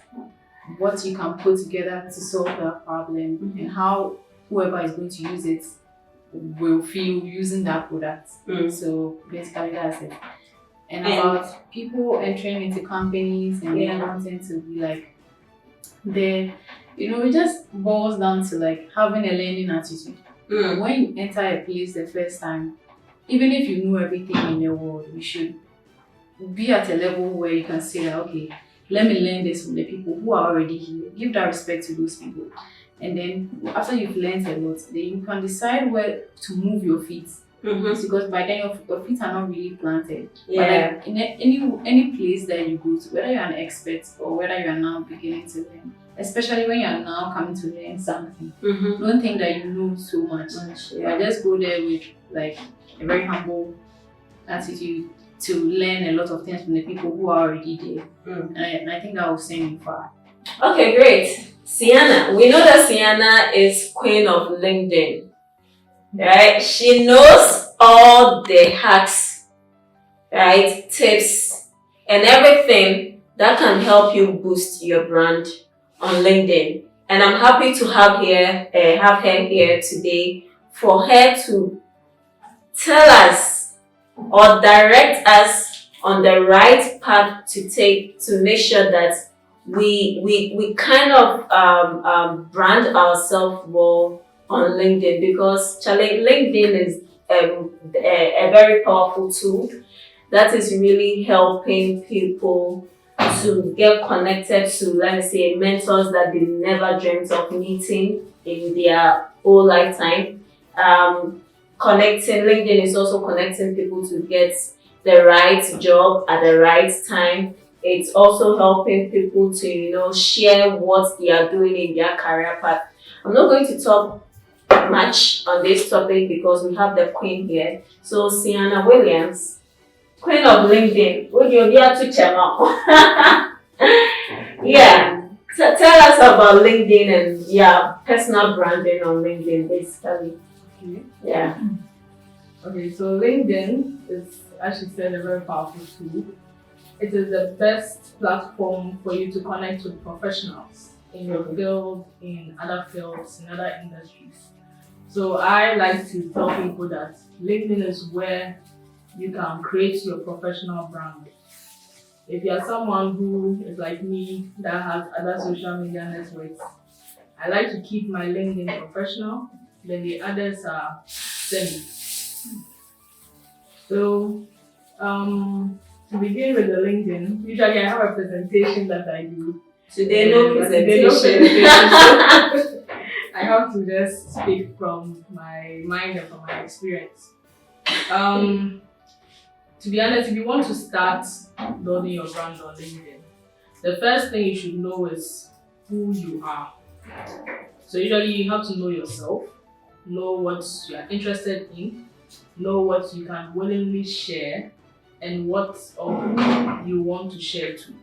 B: what you can put together to solve that problem, and how whoever is going to use it will feel using that product. So basically that's it. And about people entering into companies and wanting to be like there, it just boils down to like having a learning attitude. When you enter a place the first time, even if you know everything in the world, you should be at a level where you can say that, okay, let me learn this from the people who are already here. Give that respect to those people. And then after you've learned a lot, then you can decide where to move your feet. Because by then your feet are not really planted. But like in any place that you go to, whether you're an expert or whether you are now beginning to learn, especially when you are now coming to learn something, don't think that you know so much. But just go there with like a very humble attitude to learn a lot of things from the people who are already there. And I think that will send you far.
A: Okay, great. Cyhana, we know that Cyhana is queen of LinkedIn. Right? She knows all the hacks, right? Tips and everything that can help you boost your brand on LinkedIn. And I'm happy to have her here today for her to tell us or direct us on the right path to take to make sure that we kind of brand ourselves well on LinkedIn, because LinkedIn is a very powerful tool that is really helping people to get connected to, let me say, mentors that they never dreamt of meeting in their whole lifetime. LinkedIn is also connecting people to get the right job at the right time. It's also helping people to, share what they are doing in their career path. I'm not going to talk much on this topic because we have the queen here. So Cyhana Williams, queen of LinkedIn, would you be able to check out? Yeah. So tell us about LinkedIn and personal branding on LinkedIn, basically. Yeah.
C: Okay, so LinkedIn is, as she said, a very powerful tool. It is the best platform for you to connect with professionals in your field, in other fields, in other industries. So I like to tell people that LinkedIn is where you can create your professional brand. If you are someone who is like me that has other social media networks, I like to keep my LinkedIn professional, then the others are semi. So to begin with the LinkedIn, usually I have a presentation that I do.
A: Today no presentation.
C: I have to just speak from my mind and from my experience. To be honest, if you want to start building your brand on LinkedIn, the first thing you should know is who you are. So usually you have to know yourself, know what you are interested in, know what you can willingly share, and what or who you want to share to.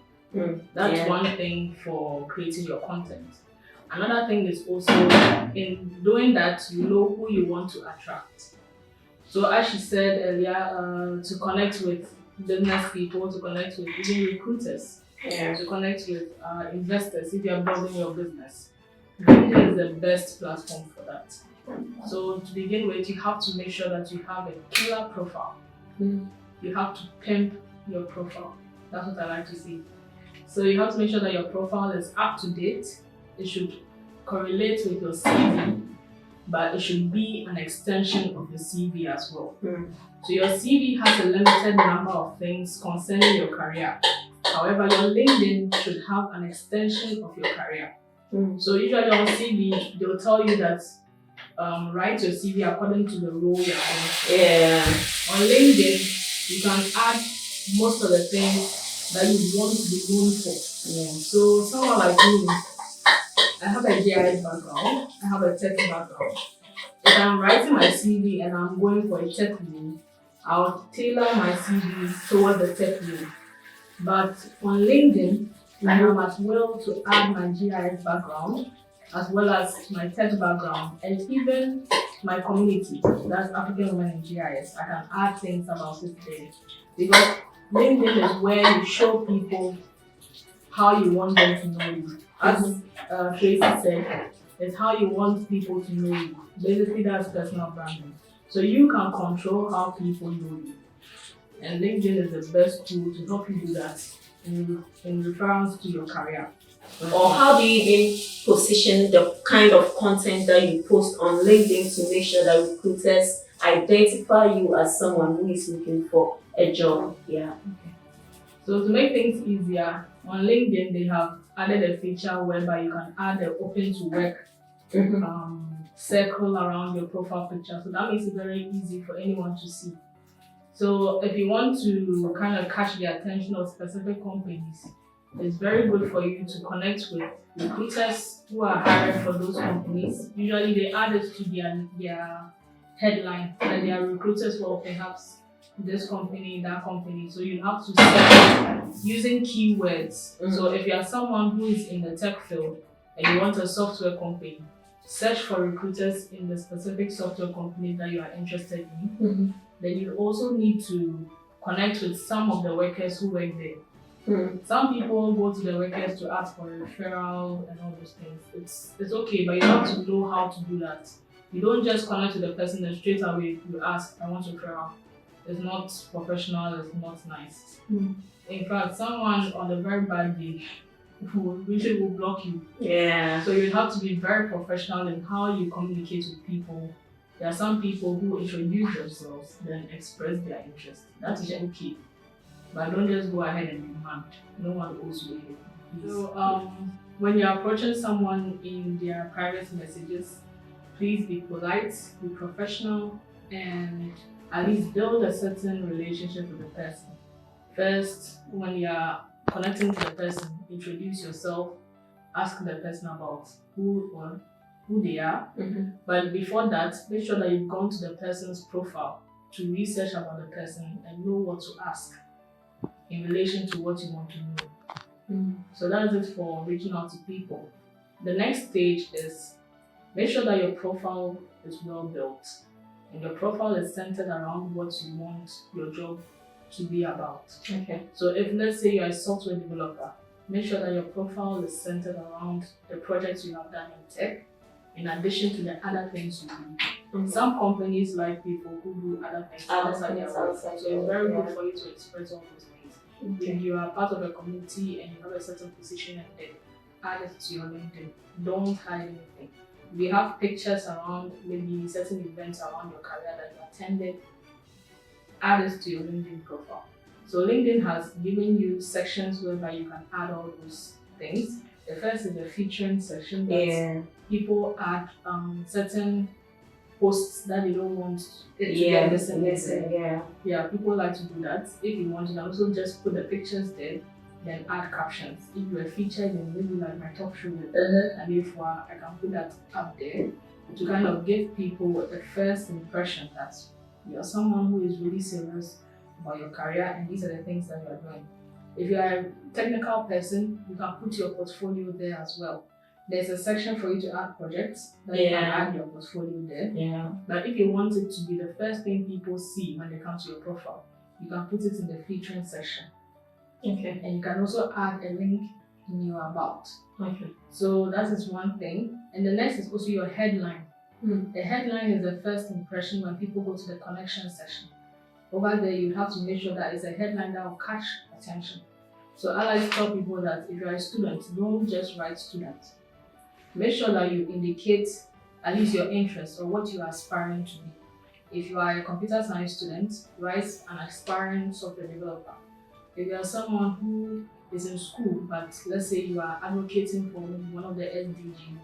C: That's one thing for creating your content. Another thing is also in doing that, you know who you want to attract. So as she said earlier, to connect with business people, to connect with even recruiters, to connect with investors if you are building your business. LinkedIn is the best platform for that. So to begin with, you have to make sure that you have a killer profile. You have to pimp your profile. That's what I like to see. So you have to make sure that your profile is up to date. It should correlate with your CV, but it should be an extension of your CV as well. So your CV has a limited number of things concerning your career. However, your LinkedIn should have an extension of your career. So usually on CV, they'll tell you that write your CV according to the role you're in. On LinkedIn, you can add most of the things that you want to be known for. So someone like me, I have a GIS background, I have a tech background. If I'm writing my CV and I'm going for a tech role, I'll tailor my CV towards the tech role. But on LinkedIn, I am as well to add my GIS background, as well as my tech background, and even my community, that's African Women in GIS. I can add things about it there. Because LinkedIn is where you show people how you want them to know you. As Tracy said, it's how you want people to know you. Basically, that's personal branding. So you can control how people know you. And LinkedIn is the best tool to help you do that in reference to your career.
A: Or how do you even position the kind of content that you post on LinkedIn to make sure that recruiters identify you as someone who is looking for a job?
C: So to make things easier, on LinkedIn they have added a feature whereby you can add the open to work circle around your profile picture. So that makes it very easy for anyone to see. So if you want to kind of catch the attention of specific companies, it's very good for you to connect with recruiters who are hiring for those companies. Usually they add it to their headline that they are recruiters for perhaps this company, that company. So you have to search using keywords. So if you are someone who is in the tech field and you want a software company, search for recruiters in the specific software company that you are interested in. Then you also need to connect with some of the workers who work there. Some people go to the workers to ask for a referral and all those things. It's okay, but you have to know how to do that. You don't just connect to the person and straight away you ask, I want a referral. It's not professional, it's not nice. In fact, someone on a very bad day usually will block you. So you have to be very professional in how you communicate with people. There are some people who introduce themselves, then express their interest. That is okay. But don't just go ahead and demand. No one owes you anything. So when you're approaching someone in their private messages, please be polite, be professional, and at least build a certain relationship with the person. First, when you're connecting to the person, introduce yourself, ask the person about who they are. But before that, make sure that you've gone to the person's profile to research about the person and know what to ask in relation to what you want to know. So that's it for reaching out to people. The next stage is make sure that your profile is well built and your profile is centered around what you want your job to be about. So if let's say you're a software developer, make sure that your profile is centered around the projects you have done in tech, in addition to the other things you do. Some companies like people who do other things outside their work. So it's very good for you to express all those things. If you are part of a community and you have a certain position and then add it to your LinkedIn. Don't hide anything. If you have pictures around maybe certain events around your career that you attended, add it to your LinkedIn profile. So LinkedIn has given you sections whereby you can add all those things. The first is the featuring section that people add certain posts that they don't want it to get missing. People like to do that. If you want, you can also just put the pictures there, then add captions. If you are featured in maybe like my talk show, and if I can put that up there to kind of give people a first impression that you're someone who is really serious about your career and these are the things that you're doing. If you are a technical person, you can put your portfolio there as well. There's a section for you to add projects that you can add your portfolio there.
A: Yeah.
C: But if you want it to be the first thing people see when they come to your profile, you can put it in the featuring section.
A: Okay.
C: And you can also add a link in your about.
A: Okay.
C: So that is one thing. And the next is also your headline. The headline is the first impression when people go to the connection section. Over there, you have to make sure that it's a headline that will catch attention. So I like to tell people that if you're a student, don't just write student. Make sure that you indicate at least your interest or what you are aspiring to be. If you are a computer science student, write an aspiring software developer. If you are someone who is in school, but let's say you are advocating for one of the SDG,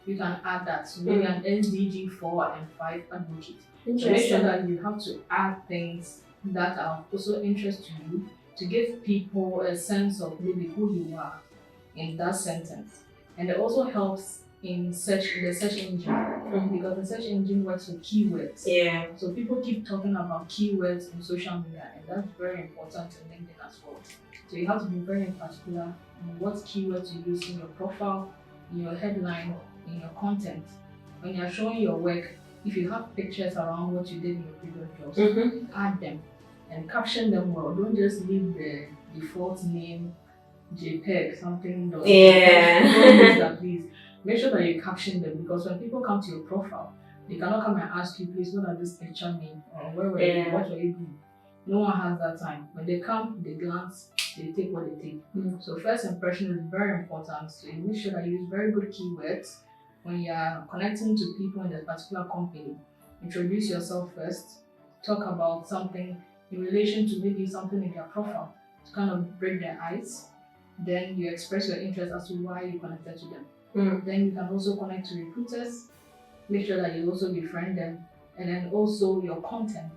C: you can add that. So maybe an SDG 4 and 5 advocate. So make sure that you have to add things that are also interest to you to give people a sense of maybe who you are in that sentence. And it also helps in the search engine because the search engine works with keywords.
A: Yeah.
C: So people keep talking about keywords in social media, and that's very important in LinkedIn as well. So you have to be very particular on what keywords you use in your profile, in your headline, in your content. When you're showing your work, if you have pictures around what you did in your previous jobs, add them and caption them well. Don't just leave the default name JPEG something.
A: Yeah.
C: Don't use that, please. Make sure that you caption them because when people come to your profile, they cannot come and ask you, please, what does this picture mean? Or where were you? What were you doing? No one has that time. When they come, they glance, they take what they take. So first impression is very important. So you make sure that you use very good keywords when you are connecting to people in a particular company. Introduce yourself first. Talk about something in relation to maybe something in their profile to kind of break their ice. Then you express your interest as to why you connected to them. Then you can also connect to recruiters. Make sure that you also befriend them. And then also your content.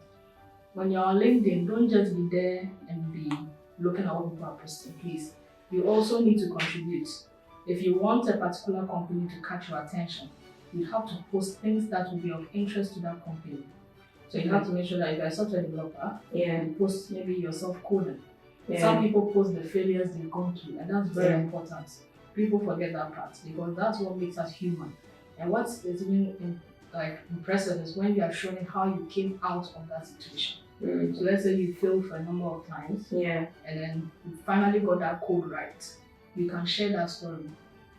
C: When you're on LinkedIn, don't just be there and be looking at what people are posting, please. You also need to contribute. If you want a particular company to catch your attention, you have to post things that will be of interest to that company. So you have to make sure that if you're a software developer, you post maybe yourself coding. Some people post the failures they've gone through, and that's very important. People forget that part because that's what makes us human. And what is even impressive is when you are showing how you came out of that situation. So let's say you failed for a number of times, and then you finally got that code right. You can share that story.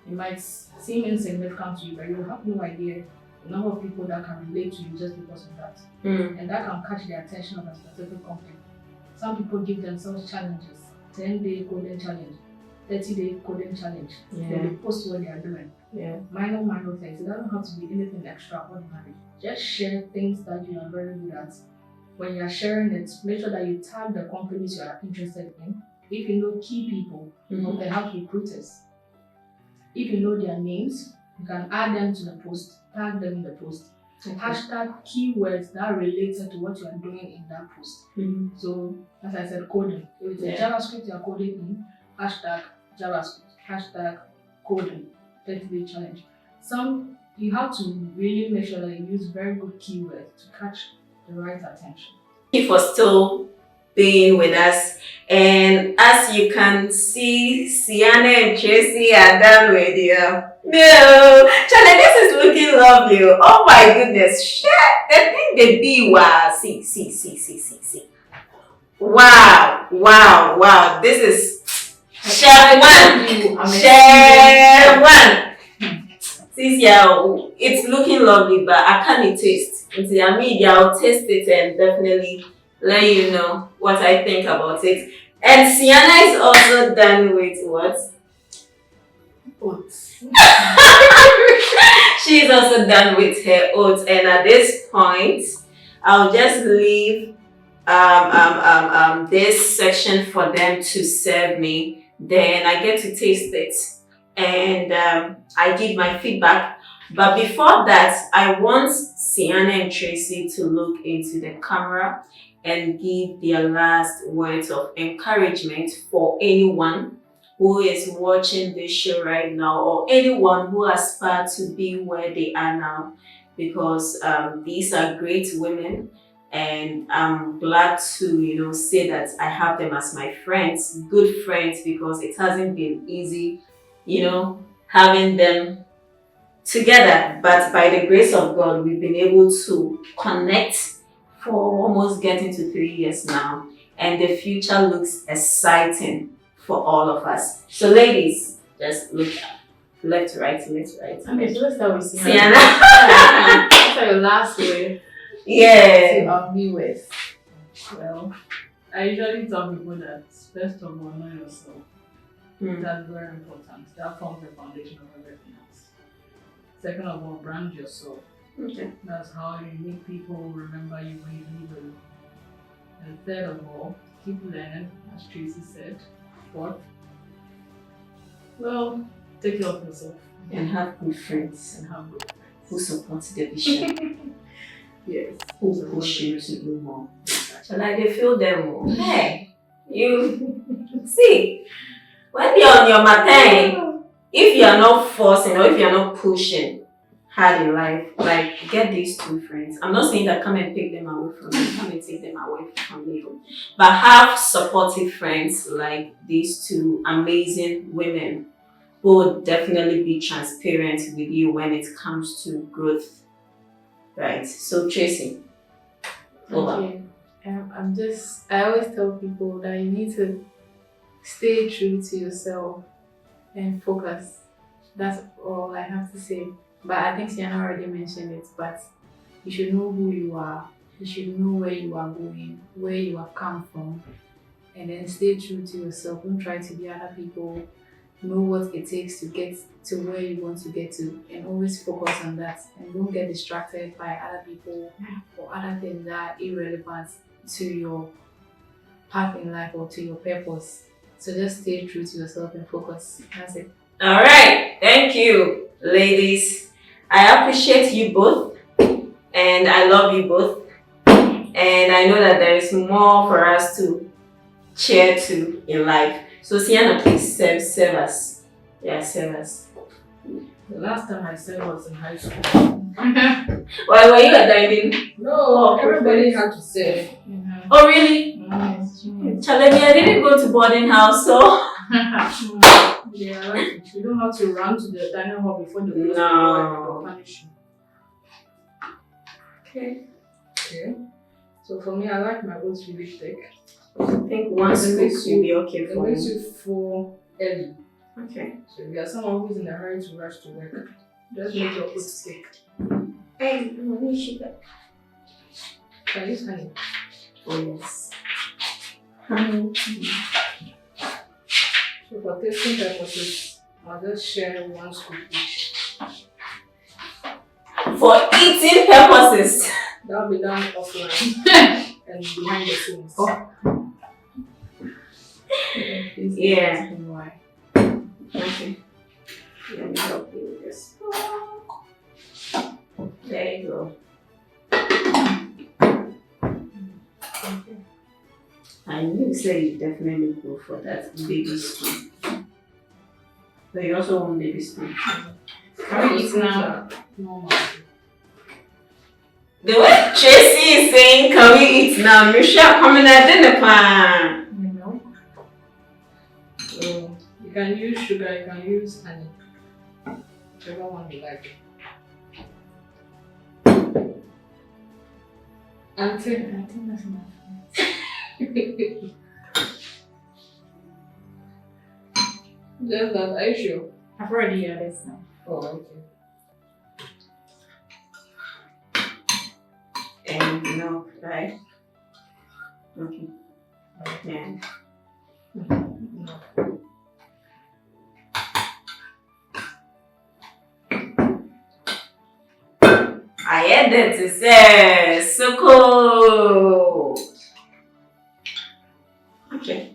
C: It might seem insignificant to you, but you have no idea the number of people that can relate to you just because of that. And that can catch the attention of a specific company. Some people give themselves challenges, 10-day coding challenge, 30-day coding challenge. So they post what they are doing. Minor things. It doesn't have to be anything extraordinary. Just share things that you are very good at. When you are sharing it, make sure that you tag the companies you are interested in. If you know key people, or perhaps recruiters, if you know their names, you can add them to the post, tag them in the post. Hashtag keywords that are related to what you are doing in that post. So, as I said, coding. If it's a JavaScript you are coding in, hashtag JavaScript, hashtag coding, 30-day challenge. You have to really make sure that you use very good keywords to catch the right attention.
A: Thank you for still being with us. And as you can see, Cyhana and Tracy are done with you. No, Charlie, this is looking lovely. Oh my goodness, shit, the thing they be was see. Wow. This is share one. See, it's looking lovely, but I can't taste. I'll taste it and definitely let you know what I think about it. And Cyhana is also done with what?
C: Oats.
A: She's also done with her oats, and at this point, I'll just leave this section for them to serve me. Then I get to taste it, and I give my feedback. But before that, I want Cyhana and Tracy to look into the camera and give their last words of encouragement for anyone who is watching this show right now, or anyone who aspires to be where they are now, because these are great women And I'm glad to, say that I have them as my friends, good friends, because it hasn't been easy, having them together. But by the grace of God, we've been able to connect for almost getting to 3 years now. And the future looks exciting for all of us. So ladies, just look left to right, left to right.
B: Okay, so let's start with
A: Cyhana.
B: What's your last word
A: Yeah.
B: to our viewers?
C: Well, I usually tell people that first of all, know yourself. That's very important. That forms the foundation of everything else. Second of all, brand yourself.
A: Okay.
C: That's how you make people remember you when you leave them. And third of all, keep learning, as Tracy said. Fourth, well, take care of yourself
A: And have good friends
C: and have good friends.
A: who support the vision,
C: Yes.
A: who push you to do more. So like they feel them more. Hey, you see, when you're on your matin, if you're not forcing or if you're not pushing hard in life, like get these two friends. I'm not saying that come and pick them away from you, come and take them away from you. But have supportive friends like these two amazing women who will definitely be transparent with you when it comes to growth. Right. So Tracy. Over.
B: Okay. I always tell people that you need to stay true to yourself and focus. That's all I have to say. But I think Cyhana already mentioned it, but you should know who you are. You should know where you are going, where you have come from, and then stay true to yourself. Don't try to be other people. Know what it takes to get to where you want to get to, and always focus on that. And don't get distracted by other people or other things that are irrelevant to your path in life or to your purpose. So just stay true to yourself and focus. That's it.
A: All right. Thank you, ladies. I appreciate you both and I love you both. And I know that there is more for us to cheer to in life. So Cyhana, please serve us. Yeah, serve us.
C: The last time I said was in high school.
A: Why were you at diving?
C: No, everybody had to serve.
A: Oh really? Challenge, I didn't go to boarding house, so
C: Yeah, like you don't have to run to the dining hall before the close
A: No.
C: will punish you. Okay. So for me, I like my oats really thick.
A: I think one scoop will be okay
C: It
A: for
C: makes
A: me.
C: you full early.
A: Okay.
C: So if you are someone who's in a hurry to rush to work, just make your oats thick.
A: Hey, no sugar.
C: Can I use honey?
A: Oh yes. Honey.
C: So for tasting purposes, I'll just share one scoop each.
A: For eating purposes.
C: That'll be done offline and behind the scenes.
B: Oh.
A: Yeah.
B: Why?
A: Okay. Let me help you with this. There you go. Okay. I knew you said you definitely go for that baby spoon. But you also want baby spoon.
B: Can we eat now?
C: Normal.
A: The way Tracy is saying, can we eat now? Michelle coming at dinner plan.
B: No.
C: So you can use sugar, you can use honey. Whichever one you like.
B: I think that's enough.
C: Just that, are you sure?
B: I've already had this now.
C: Oh, okay.
A: And milk, right? Okay. Yeah.
C: No.
A: I added to say, so cool. Okay.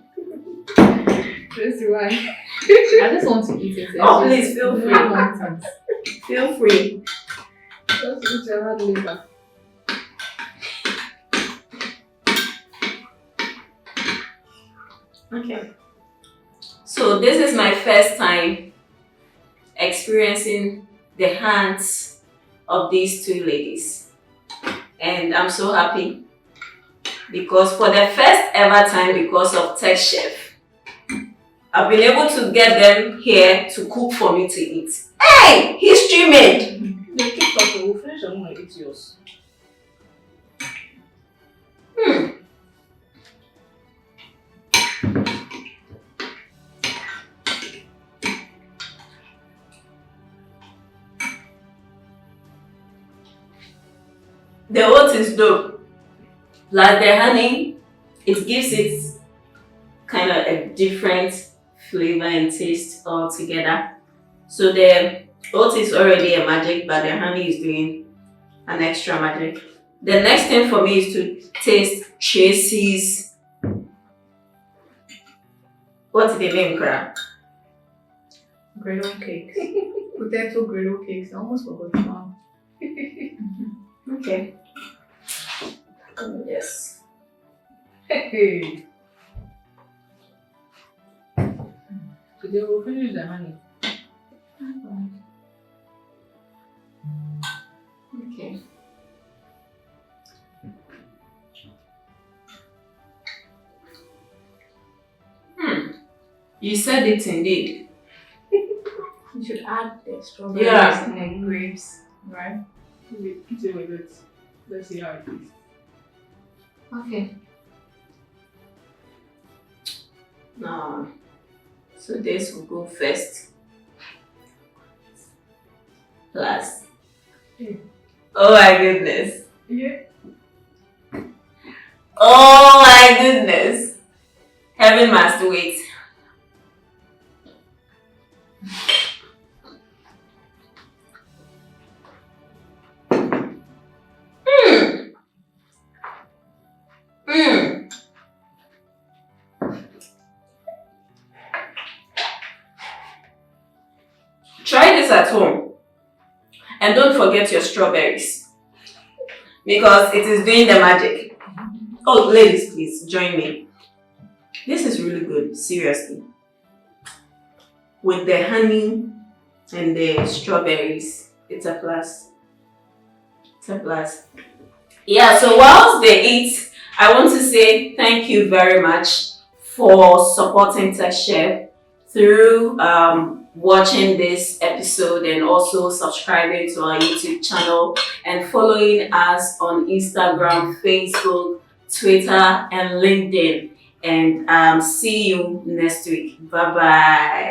C: Tracy, why?
B: I just want to eat it.
A: Oh, please feel free.
B: Nonsense.
A: Feel free.
C: Just eat your hard labor.
A: Okay. So this is my first time experiencing the hands of these two ladies. And I'm so happy because for the first ever time, because of TechChef, I've been able to get them here to cook for me to eat. Hey! History made!
C: They keep talking, we'll finish and we'll eat yours.
A: The oat is dope. Like the honey, it gives it kind of a different flavor and taste altogether. So the oat is already a magic, but the honey is doing an extra magic. The next thing for me is to taste Tracy's. What's the name, Kra?
C: Griddle cakes. Potato griddle cakes. I almost forgot the one.
A: Okay. Yes.
C: Hey. Today we'll finish the honey.
A: Okay. You said it indeed.
C: You should add the strawberries
A: Yeah.
C: and the grapes, right? Eat it with it. Let's see how it is.
A: Okay. Now, so this will go first. Last.
C: Yeah.
A: Oh my goodness.
C: Yeah.
A: Oh my goodness. Heaven must wait. Try this at home. And don't forget your strawberries. Because it is doing the magic. Oh, ladies, please join me. This is really good, seriously. With the honey and the strawberries, it's a plus. It's a plus. Yeah, so whilst they eat, I want to say thank you very much for supporting TechChef through watching this episode and also subscribing to our YouTube channel and following us on Instagram, Facebook, Twitter, and LinkedIn. And see you next week. Bye bye.